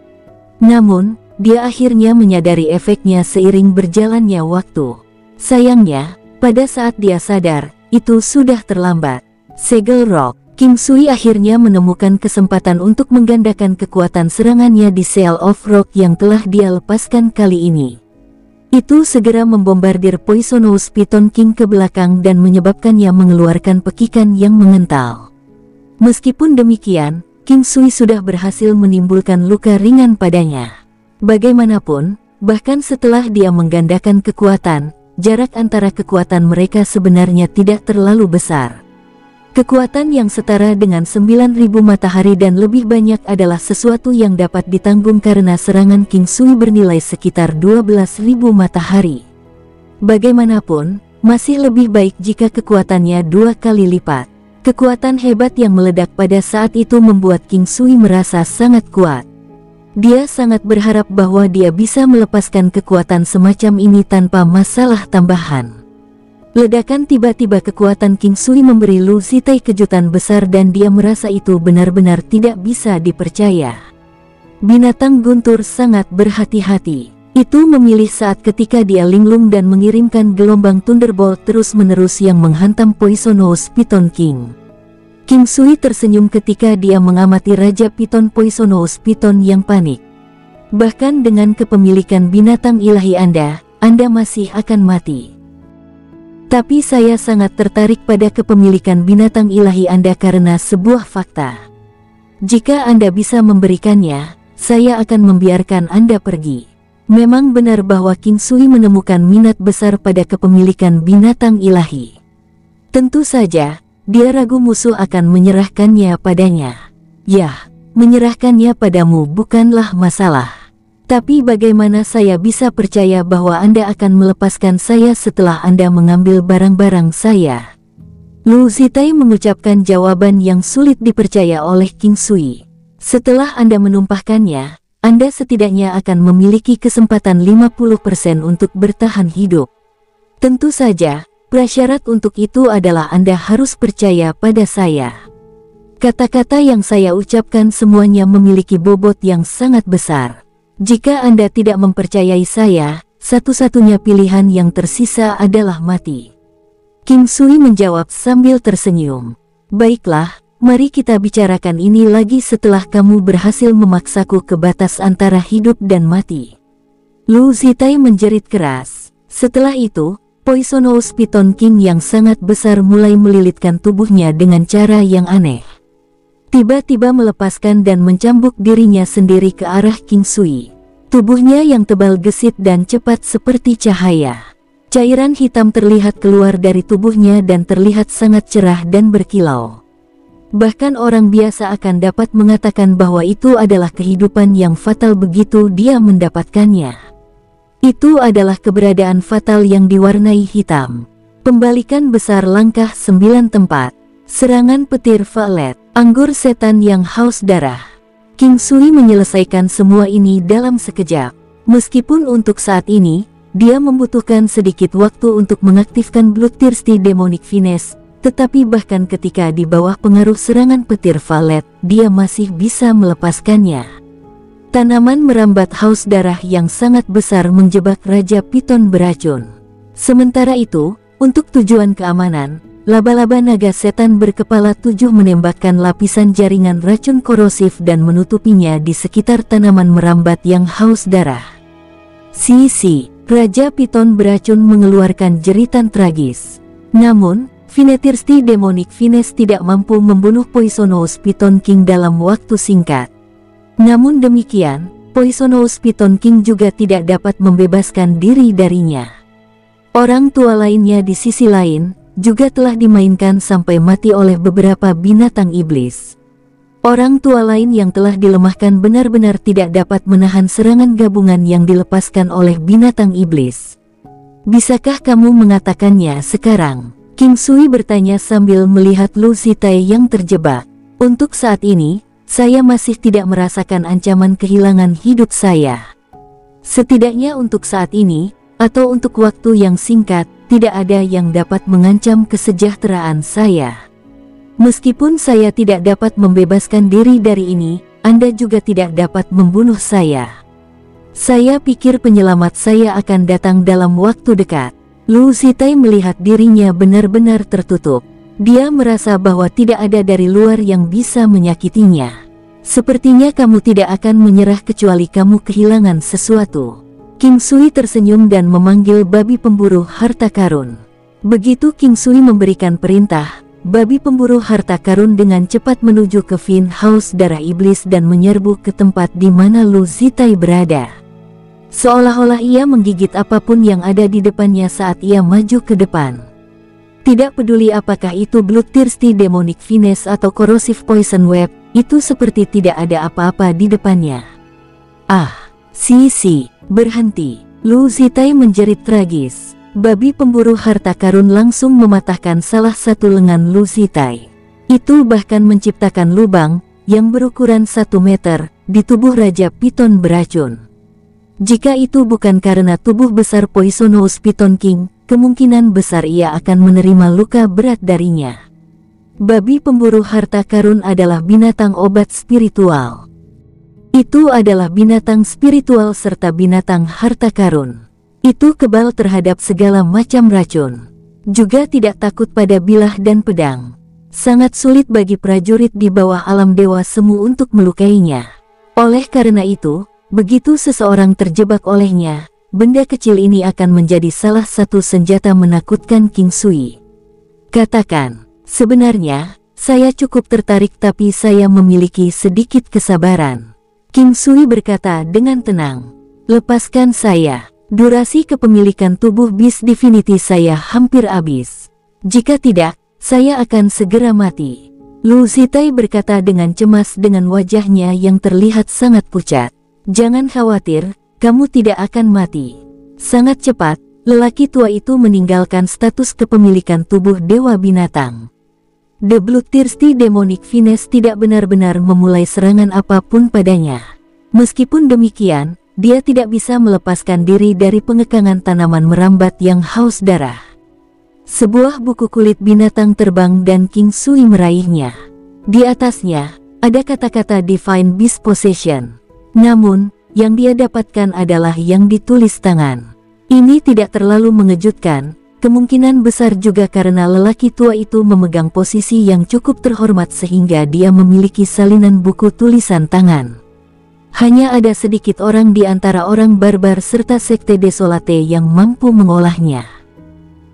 Namun, dia akhirnya menyadari efeknya seiring berjalannya waktu. Sayangnya, pada saat dia sadar, itu sudah terlambat. Segel Rock, King Sui akhirnya menemukan kesempatan untuk menggandakan kekuatan serangannya di Seal of Rock yang telah dia lepaskan kali ini. Itu segera membombardir Poisonous Python King ke belakang dan menyebabkannya mengeluarkan pekikan yang mengental. Meskipun demikian, King Sui sudah berhasil menimbulkan luka ringan padanya. Bagaimanapun, bahkan setelah dia menggandakan kekuatan, jarak antara kekuatan mereka sebenarnya tidak terlalu besar. Kekuatan yang setara dengan 9.000 matahari dan lebih banyak adalah sesuatu yang dapat ditanggung karena serangan King Sui bernilai sekitar 12.000 matahari. Bagaimanapun, masih lebih baik jika kekuatannya 2 kali lipat. Kekuatan hebat yang meledak pada saat itu membuat King Sui merasa sangat kuat. Dia sangat berharap bahwa dia bisa melepaskan kekuatan semacam ini tanpa masalah tambahan. Ledakan tiba-tiba kekuatan King Sui memberi Lu Zitai kejutan besar dan dia merasa itu benar-benar tidak bisa dipercaya. Binatang guntur sangat berhati-hati. Itu memilih saat ketika dia linglung dan mengirimkan gelombang Thunderbolt terus-menerus yang menghantam Poisonous Python King. King Sui tersenyum ketika dia mengamati Raja Piton Poisonous Python yang panik. Bahkan dengan kepemilikan binatang ilahi Anda masih akan mati. Tapi saya sangat tertarik pada kepemilikan binatang ilahi Anda karena sebuah fakta. Jika Anda bisa memberikannya, saya akan membiarkan Anda pergi. Memang benar bahwa King Sui menemukan minat besar pada kepemilikan binatang ilahi. Tentu saja, dia ragu musuh akan menyerahkannya padanya. Yah, menyerahkannya padamu bukanlah masalah. Tapi bagaimana saya bisa percaya bahwa Anda akan melepaskan saya setelah Anda mengambil barang-barang saya? Lu Zitai mengucapkan jawaban yang sulit dipercaya oleh King Sui. Setelah Anda menumpahkannya, Anda setidaknya akan memiliki kesempatan 50% untuk bertahan hidup. Tentu saja, prasyarat untuk itu adalah Anda harus percaya pada saya. Kata-kata yang saya ucapkan semuanya memiliki bobot yang sangat besar. Jika Anda tidak mempercayai saya, satu-satunya pilihan yang tersisa adalah mati. King Sui menjawab sambil tersenyum. Baiklah, mari kita bicarakan ini lagi setelah kamu berhasil memaksaku ke batas antara hidup dan mati. Lu Zitai menjerit keras. Setelah itu, Poisonous Python King yang sangat besar mulai melilitkan tubuhnya dengan cara yang aneh. Tiba-tiba melepaskan dan mencambuk dirinya sendiri ke arah King Sui. Tubuhnya yang tebal gesit dan cepat seperti cahaya. Cairan hitam terlihat keluar dari tubuhnya dan terlihat sangat cerah dan berkilau. Bahkan orang biasa akan dapat mengatakan bahwa itu adalah kehidupan yang fatal begitu dia mendapatkannya. Itu adalah keberadaan fatal yang diwarnai hitam. Pembalikan besar langkah 9 tempat. Serangan petir violet, anggur setan yang haus darah. King Sui menyelesaikan semua ini dalam sekejap. Meskipun untuk saat ini, dia membutuhkan sedikit waktu untuk mengaktifkan Bloodthirsty Demonic Finesse, tetapi bahkan ketika di bawah pengaruh serangan petir violet, dia masih bisa melepaskannya. Tanaman merambat haus darah yang sangat besar menjebak Raja Piton beracun. Sementara itu, untuk tujuan keamanan, laba-laba naga setan berkepala 7 menembakkan lapisan jaringan racun korosif dan menutupinya di sekitar tanaman merambat yang haus darah. Si, Raja Piton beracun mengeluarkan jeritan tragis. Namun, Bloodthirsty Demonic Finesse tidak mampu membunuh Poisonous Python King dalam waktu singkat. Namun demikian, Poisonous Python King juga tidak dapat membebaskan diri darinya. Orang tua lainnya di sisi lain juga telah dimainkan sampai mati oleh beberapa binatang iblis. Orang tua lain yang telah dilemahkan benar-benar tidak dapat menahan serangan gabungan yang dilepaskan oleh binatang iblis. Bisakah kamu mengatakannya sekarang? King Sui bertanya sambil melihat Lu Zitai yang terjebak. Untuk saat ini, saya masih tidak merasakan ancaman kehilangan hidup saya. Setidaknya untuk saat ini, atau untuk waktu yang singkat, tidak ada yang dapat mengancam kesejahteraan saya. Meskipun saya tidak dapat membebaskan diri dari ini, Anda juga tidak dapat membunuh saya. Saya pikir penyelamat saya akan datang dalam waktu dekat. Lu Zitai melihat dirinya benar-benar tertutup. Dia merasa bahwa tidak ada dari luar yang bisa menyakitinya. Sepertinya kamu tidak akan menyerah kecuali kamu kehilangan sesuatu. King Sui tersenyum dan memanggil babi pemburu harta karun. Begitu King Sui memberikan perintah, babi pemburu harta karun dengan cepat menuju ke Fin Haus Darah Iblis dan menyerbu ke tempat di mana Lu Zitai berada. Seolah-olah ia menggigit apapun yang ada di depannya saat ia maju ke depan. Tidak peduli apakah itu Bloodthirsty Demonic Finesse atau Corrosive Poison Web, itu seperti tidak ada apa-apa di depannya. Berhenti. Lu Zitai menjerit tragis. Babi pemburu harta karun langsung mematahkan salah satu lengan Lu Zitai. Itu bahkan menciptakan lubang yang berukuran 1 meter di tubuh Raja Piton beracun. Jika itu bukan karena tubuh besar Poisonous Python King, kemungkinan besar ia akan menerima luka berat darinya. Babi pemburu harta karun adalah binatang obat spiritual. Itu adalah binatang spiritual serta binatang harta karun. Itu kebal terhadap segala macam racun. Juga tidak takut pada bilah dan pedang. Sangat sulit bagi prajurit di bawah alam dewa semu untuk melukainya. Oleh karena itu, begitu seseorang terjebak olehnya, benda kecil ini akan menjadi salah satu senjata menakutkan King Sui. Katakan, sebenarnya, saya cukup tertarik tapi saya memiliki sedikit kesabaran. King Sui berkata dengan tenang. Lepaskan saya. Durasi kepemilikan tubuh Beast Divinity saya hampir habis. Jika tidak, saya akan segera mati. Lu Zitai berkata dengan cemas dengan wajahnya yang terlihat sangat pucat. Jangan khawatir, kamu tidak akan mati. Sangat cepat, lelaki tua itu meninggalkan status kepemilikan tubuh Dewa Binatang. The Bloodthirsty Demonic Finesse tidak benar-benar memulai serangan apapun padanya. Meskipun demikian, dia tidak bisa melepaskan diri dari pengekangan tanaman merambat yang haus darah. Sebuah buku kulit binatang terbang dan King Sui meraihnya. Di atasnya, ada kata-kata Divine Beast Possession. Namun, yang dia dapatkan adalah yang ditulis tangan. Ini tidak terlalu mengejutkan, kemungkinan besar juga karena lelaki tua itu memegang posisi yang cukup terhormat sehingga dia memiliki salinan buku tulisan tangan. Hanya ada sedikit orang di antara orang barbar serta sekte desolate yang mampu mengolahnya.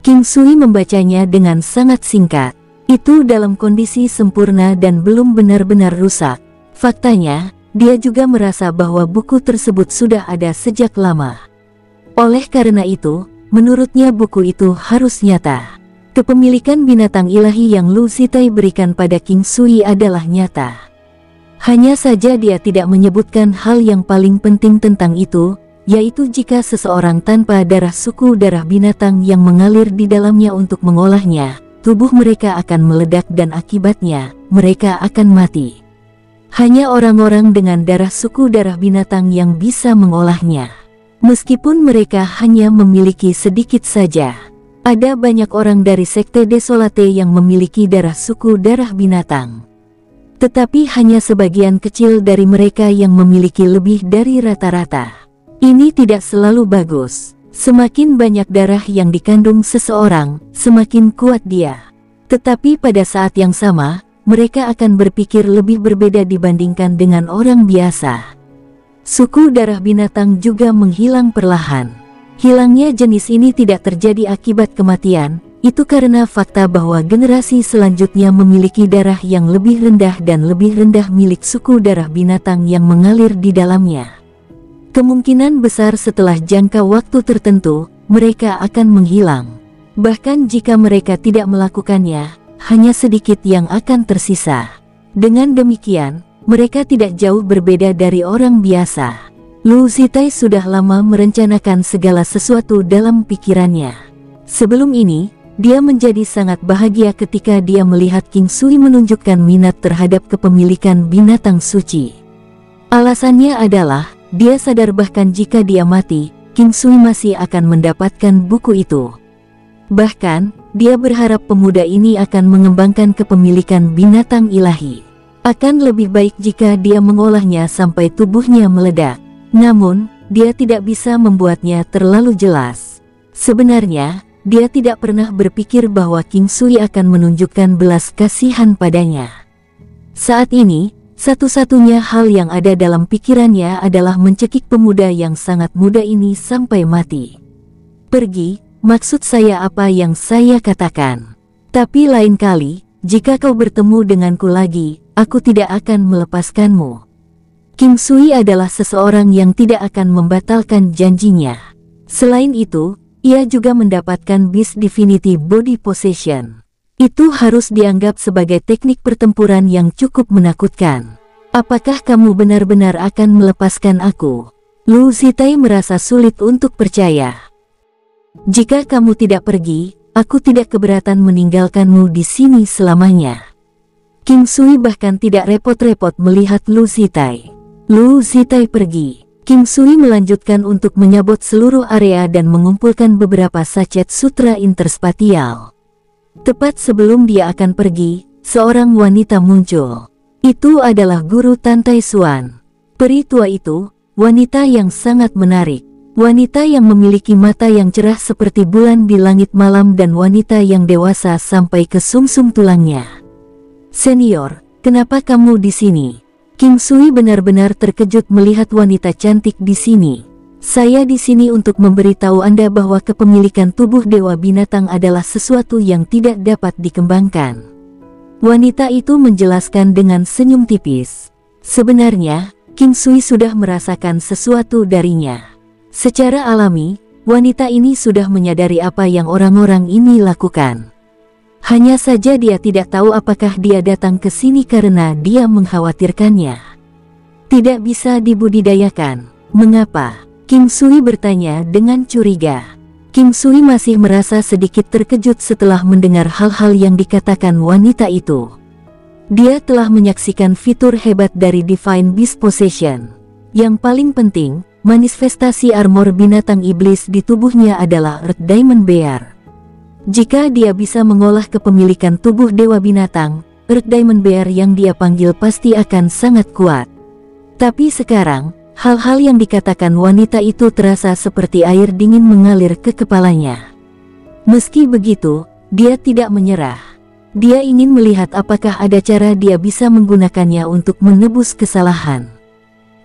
King Sui membacanya dengan sangat singkat. Itu dalam kondisi sempurna dan belum benar-benar rusak. Faktanya, dia juga merasa bahwa buku tersebut sudah ada sejak lama. Oleh karena itu, menurutnya buku itu harus nyata. Kepemilikan binatang ilahi yang Lu Zitai berikan pada King Sui adalah nyata. Hanya saja dia tidak menyebutkan hal yang paling penting tentang itu, yaitu jika seseorang tanpa darah suku darah binatang yang mengalir di dalamnya untuk mengolahnya, tubuh mereka akan meledak dan akibatnya, mereka akan mati. Hanya orang-orang dengan darah suku darah binatang yang bisa mengolahnya. Meskipun mereka hanya memiliki sedikit saja. Ada banyak orang dari sekte desolate yang memiliki darah suku darah binatang. Tetapi hanya sebagian kecil dari mereka yang memiliki lebih dari rata-rata. Ini tidak selalu bagus. Semakin banyak darah yang dikandung seseorang, semakin kuat dia. Tetapi pada saat yang sama, mereka akan berpikir lebih berbeda dibandingkan dengan orang biasa. Suku darah binatang juga menghilang perlahan. Hilangnya jenis ini tidak terjadi akibat kematian. Itu karena fakta bahwa generasi selanjutnya memiliki darah yang lebih rendah dan lebih rendah milik suku darah binatang yang mengalir di dalamnya. Kemungkinan besar setelah jangka waktu tertentu, mereka akan menghilang. Bahkan jika mereka tidak melakukannya, hanya sedikit yang akan tersisa. Dengan demikian, mereka tidak jauh berbeda dari orang biasa. Lu Zitai sudah lama merencanakan segala sesuatu dalam pikirannya. Sebelum ini, dia menjadi sangat bahagia ketika dia melihat King Sui menunjukkan minat terhadap kepemilikan binatang suci. Alasannya adalah, dia sadar bahkan jika dia mati, King Sui masih akan mendapatkan buku itu. Bahkan, dia berharap pemuda ini akan mengembangkan kepemilikan binatang ilahi. Akan lebih baik jika dia mengolahnya sampai tubuhnya meledak. Namun, dia tidak bisa membuatnya terlalu jelas. Sebenarnya, dia tidak pernah berpikir bahwa King Sui akan menunjukkan belas kasihan padanya. Saat ini, satu-satunya hal yang ada dalam pikirannya adalah mencekik pemuda yang sangat muda ini sampai mati. Pergi, maksud saya apa yang saya katakan. Tapi lain kali, jika kau bertemu denganku lagi, aku tidak akan melepaskanmu. King Sui adalah seseorang yang tidak akan membatalkan janjinya. Selain itu, ia juga mendapatkan Beast Divinity Body Possession. Itu harus dianggap sebagai teknik pertempuran yang cukup menakutkan. Apakah kamu benar-benar akan melepaskan aku? Lu Zitai merasa sulit untuk percaya. Jika kamu tidak pergi, aku tidak keberatan meninggalkanmu di sini selamanya. King Sui bahkan tidak repot-repot melihat Lu Zitai. Lu Zitai pergi. King Sui melanjutkan untuk menyabot seluruh area dan mengumpulkan beberapa sachet sutra interspatial. Tepat sebelum dia akan pergi, seorang wanita muncul. Itu adalah guru Tan Tai Xuan. Peri tua itu, wanita yang sangat menarik. Wanita yang memiliki mata yang cerah seperti bulan di langit malam dan wanita yang dewasa sampai ke sumsum tulangnya. Senior, kenapa kamu di sini? King Sui benar-benar terkejut melihat wanita cantik di sini. Saya di sini untuk memberitahu Anda bahwa kepemilikan tubuh Dewa Binatang adalah sesuatu yang tidak dapat dikembangkan. Wanita itu menjelaskan dengan senyum tipis. Sebenarnya, King Sui sudah merasakan sesuatu darinya. Secara alami, wanita ini sudah menyadari apa yang orang-orang ini lakukan. Hanya saja dia tidak tahu apakah dia datang ke sini karena dia mengkhawatirkannya. Tidak bisa dibudidayakan. Mengapa? King Sui bertanya dengan curiga. King Sui masih merasa sedikit terkejut setelah mendengar hal-hal yang dikatakan wanita itu. Dia telah menyaksikan fitur hebat dari Divine Beast Possession. Yang paling penting, manifestasi armor binatang iblis di tubuhnya adalah Earth Diamond Bear. Jika dia bisa mengolah kepemilikan tubuh Dewa Binatang, Earth Diamond Bear yang dia panggil pasti akan sangat kuat. Tapi sekarang, hal-hal yang dikatakan wanita itu terasa seperti air dingin mengalir ke kepalanya. Meski begitu, dia tidak menyerah. Dia ingin melihat apakah ada cara dia bisa menggunakannya untuk menebus kesalahan.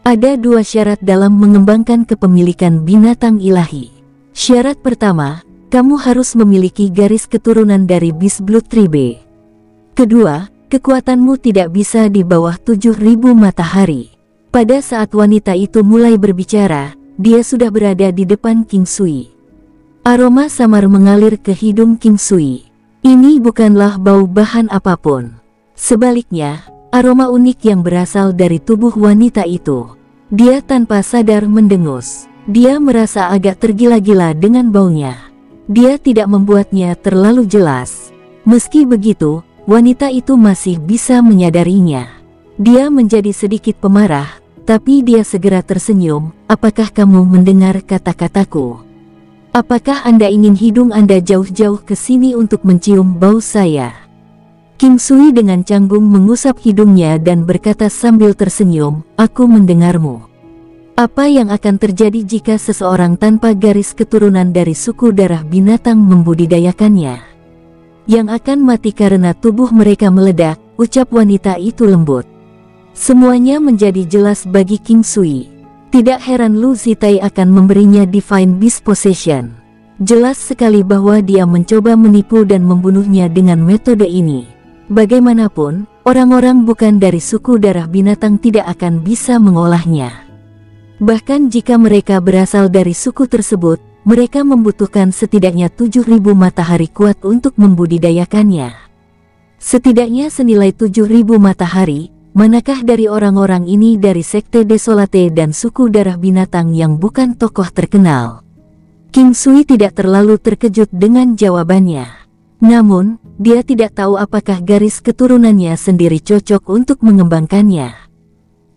Ada dua syarat dalam mengembangkan kepemilikan binatang ilahi. Syarat pertama, kamu harus memiliki garis keturunan dari Beast Blood Tribe. Kedua, kekuatanmu tidak bisa di bawah 7.000 matahari. Pada saat wanita itu mulai berbicara, dia sudah berada di depan King Sui. Aroma samar mengalir ke hidung King Sui. Ini bukanlah bau bahan apapun. Sebaliknya, aroma unik yang berasal dari tubuh wanita itu. Dia tanpa sadar mendengus. Dia merasa agak tergila-gila dengan baunya. Dia tidak membuatnya terlalu jelas. Meski begitu, wanita itu masih bisa menyadarinya. Dia menjadi sedikit pemarah, tapi dia segera tersenyum. Apakah kamu mendengar kata-kataku? Apakah Anda ingin hidung Anda jauh-jauh ke sini untuk mencium bau saya? King Sui dengan canggung mengusap hidungnya dan berkata sambil tersenyum, aku mendengarmu. Apa yang akan terjadi jika seseorang tanpa garis keturunan dari suku darah binatang membudidayakannya? Yang akan mati karena tubuh mereka meledak, ucap wanita itu lembut. Semuanya menjadi jelas bagi King Sui. Tidak heran Lu Zitai akan memberinya Divine Beast Possession. Jelas sekali bahwa dia mencoba menipu dan membunuhnya dengan metode ini. Bagaimanapun, orang-orang bukan dari suku darah binatang tidak akan bisa mengolahnya. Bahkan jika mereka berasal dari suku tersebut, mereka membutuhkan setidaknya 7.000 matahari kuat untuk membudidayakannya. Setidaknya senilai 7.000 matahari, manakah dari orang-orang ini dari sekte Desolate dan suku darah binatang yang bukan tokoh terkenal? King Sui tidak terlalu terkejut dengan jawabannya. Namun, dia tidak tahu apakah garis keturunannya sendiri cocok untuk mengembangkannya.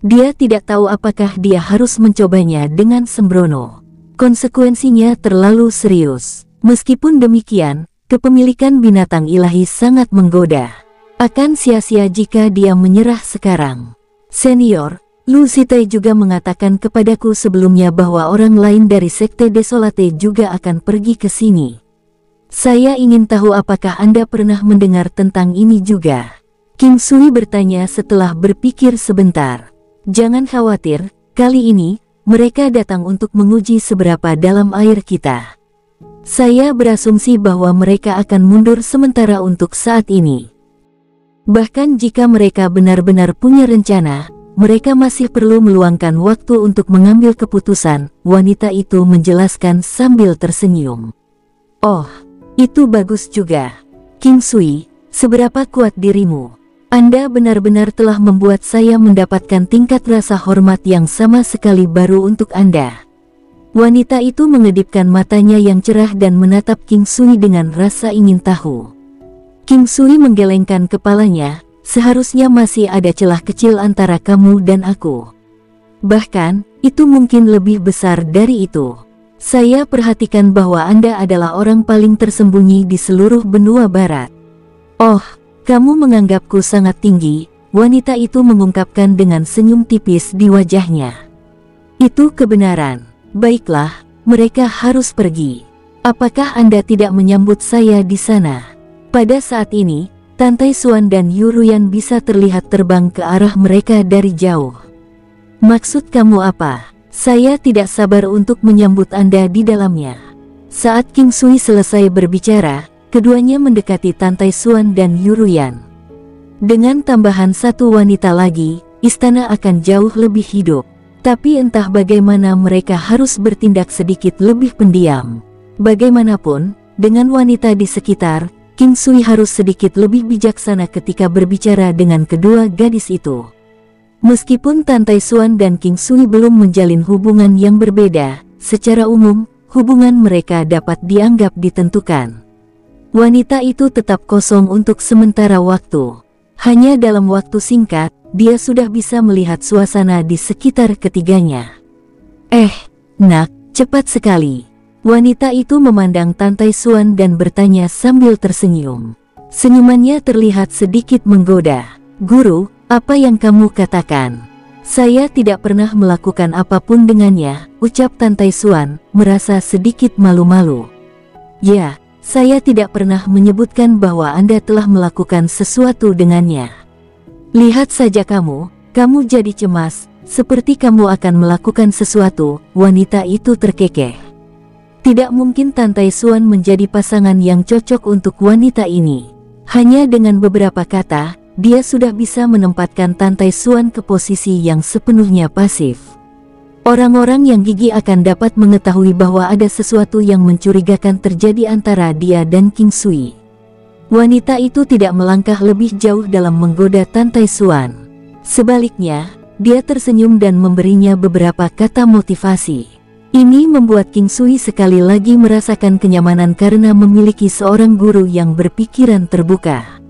Dia tidak tahu apakah dia harus mencobanya dengan sembrono. Konsekuensinya terlalu serius. Meskipun demikian, kepemilikan binatang ilahi sangat menggoda. Akan sia-sia jika dia menyerah sekarang. Senior, Lu Zitai juga mengatakan kepadaku sebelumnya bahwa orang lain dari sekte Desolate juga akan pergi ke sini. Saya ingin tahu apakah Anda pernah mendengar tentang ini juga? King Sui bertanya setelah berpikir sebentar. Jangan khawatir, kali ini, mereka datang untuk menguji seberapa dalam air kita. Saya berasumsi bahwa mereka akan mundur sementara untuk saat ini. Bahkan jika mereka benar-benar punya rencana, mereka masih perlu meluangkan waktu untuk mengambil keputusan, wanita itu menjelaskan sambil tersenyum. Oh, itu bagus juga. King Sui, seberapa kuat dirimu? Anda benar-benar telah membuat saya mendapatkan tingkat rasa hormat yang sama sekali baru untuk Anda. Wanita itu mengedipkan matanya yang cerah dan menatap King Sui dengan rasa ingin tahu. King Sui menggelengkan kepalanya, seharusnya masih ada celah kecil antara kamu dan aku. Bahkan, Itu mungkin lebih besar dari itu. Saya perhatikan bahwa Anda adalah orang paling tersembunyi di seluruh benua barat. Oh, kamu menganggapku sangat tinggi, wanita itu mengungkapkan dengan senyum tipis di wajahnya. Itu kebenaran. Baiklah, mereka harus pergi. Apakah Anda tidak menyambut saya di sana? Pada saat ini, Tante Xuan dan Yuruyan bisa terlihat terbang ke arah mereka dari jauh. Maksud kamu apa? Saya tidak sabar untuk menyambut Anda di dalamnya. Saat King Sui selesai berbicara, keduanya mendekati Tante Xuan dan Yuruyan. Dengan tambahan satu wanita lagi, istana akan jauh lebih hidup. Tapi entah bagaimana mereka harus bertindak sedikit lebih pendiam. Bagaimanapun, dengan wanita di sekitar, King Sui harus sedikit lebih bijaksana ketika berbicara dengan kedua gadis itu. Meskipun Tante Xuan dan King Sui belum menjalin hubungan yang berbeda, secara umum, hubungan mereka dapat dianggap ditentukan. Wanita itu tetap kosong untuk sementara waktu. Hanya dalam waktu singkat, dia sudah bisa melihat suasana di sekitar ketiganya. Nak, cepat sekali. Wanita itu memandang Tante Xuan dan bertanya sambil tersenyum. Senyumannya terlihat sedikit menggoda. Guru, apa yang kamu katakan? Saya tidak pernah melakukan apapun dengannya, ucap Tante Xuan, merasa sedikit malu-malu. Ya, saya tidak pernah menyebutkan bahwa Anda telah melakukan sesuatu dengannya. Lihat saja kamu jadi cemas, seperti kamu akan melakukan sesuatu, wanita itu terkekeh. Tidak mungkin Tante Xuan menjadi pasangan yang cocok untuk wanita ini. Hanya dengan beberapa kata, dia sudah bisa menempatkan Tante Xuan ke posisi yang sepenuhnya pasif. Orang-orang yang gigih akan dapat mengetahui bahwa ada sesuatu yang mencurigakan terjadi antara dia dan King Sui. Wanita itu tidak melangkah lebih jauh dalam menggoda Tante Xuan. Sebaliknya, dia tersenyum dan memberinya beberapa kata motivasi. Ini membuat King Sui sekali lagi merasakan kenyamanan karena memiliki seorang guru yang berpikiran terbuka.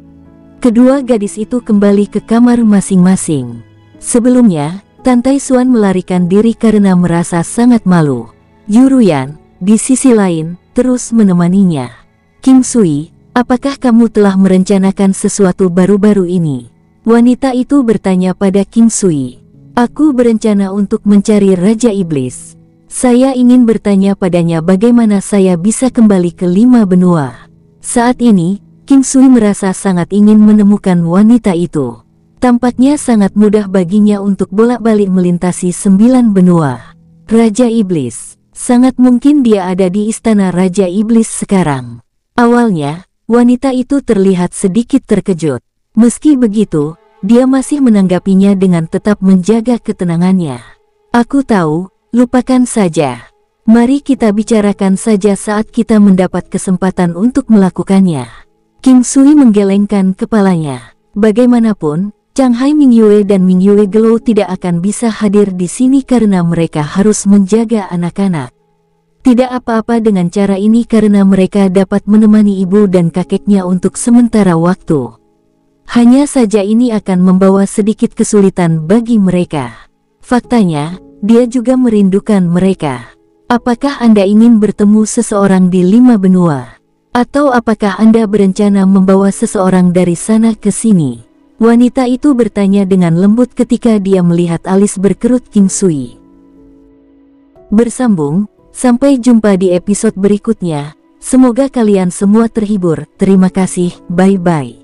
Kedua gadis itu kembali ke kamar masing-masing. Sebelumnya, Tante Xuan melarikan diri karena merasa sangat malu. Yuruyan, di sisi lain, terus menemaninya. King Sui, apakah kamu telah merencanakan sesuatu baru-baru ini? Wanita itu bertanya pada King Sui. Aku berencana untuk mencari Raja Iblis. Saya ingin bertanya padanya bagaimana saya bisa kembali ke 5 benua. Saat ini, King Sui merasa sangat ingin menemukan wanita itu. Tampaknya sangat mudah baginya untuk bolak-balik melintasi 9 benua. Raja Iblis. Sangat mungkin dia ada di istana Raja Iblis sekarang. Awalnya, wanita itu terlihat sedikit terkejut. Meski begitu, dia masih menanggapinya dengan tetap menjaga ketenangannya. Aku tahu, lupakan saja. Mari kita bicarakan saja saat kita mendapat kesempatan untuk melakukannya. King Sui menggelengkan kepalanya. Bagaimanapun, Changhai Mingyue dan Mingyue Gelou tidak akan bisa hadir di sini karena mereka harus menjaga anak-anak. Tidak apa-apa dengan cara ini karena mereka dapat menemani ibu dan kakeknya untuk sementara waktu. Hanya saja ini akan membawa sedikit kesulitan bagi mereka. Faktanya, dia juga merindukan mereka. Apakah Anda ingin bertemu seseorang di 5 benua? Atau apakah Anda berencana membawa seseorang dari sana ke sini? Wanita itu bertanya dengan lembut ketika dia melihat alis berkerut King Sui. Bersambung, sampai jumpa di episode berikutnya. Semoga kalian semua terhibur. Terima kasih, bye-bye.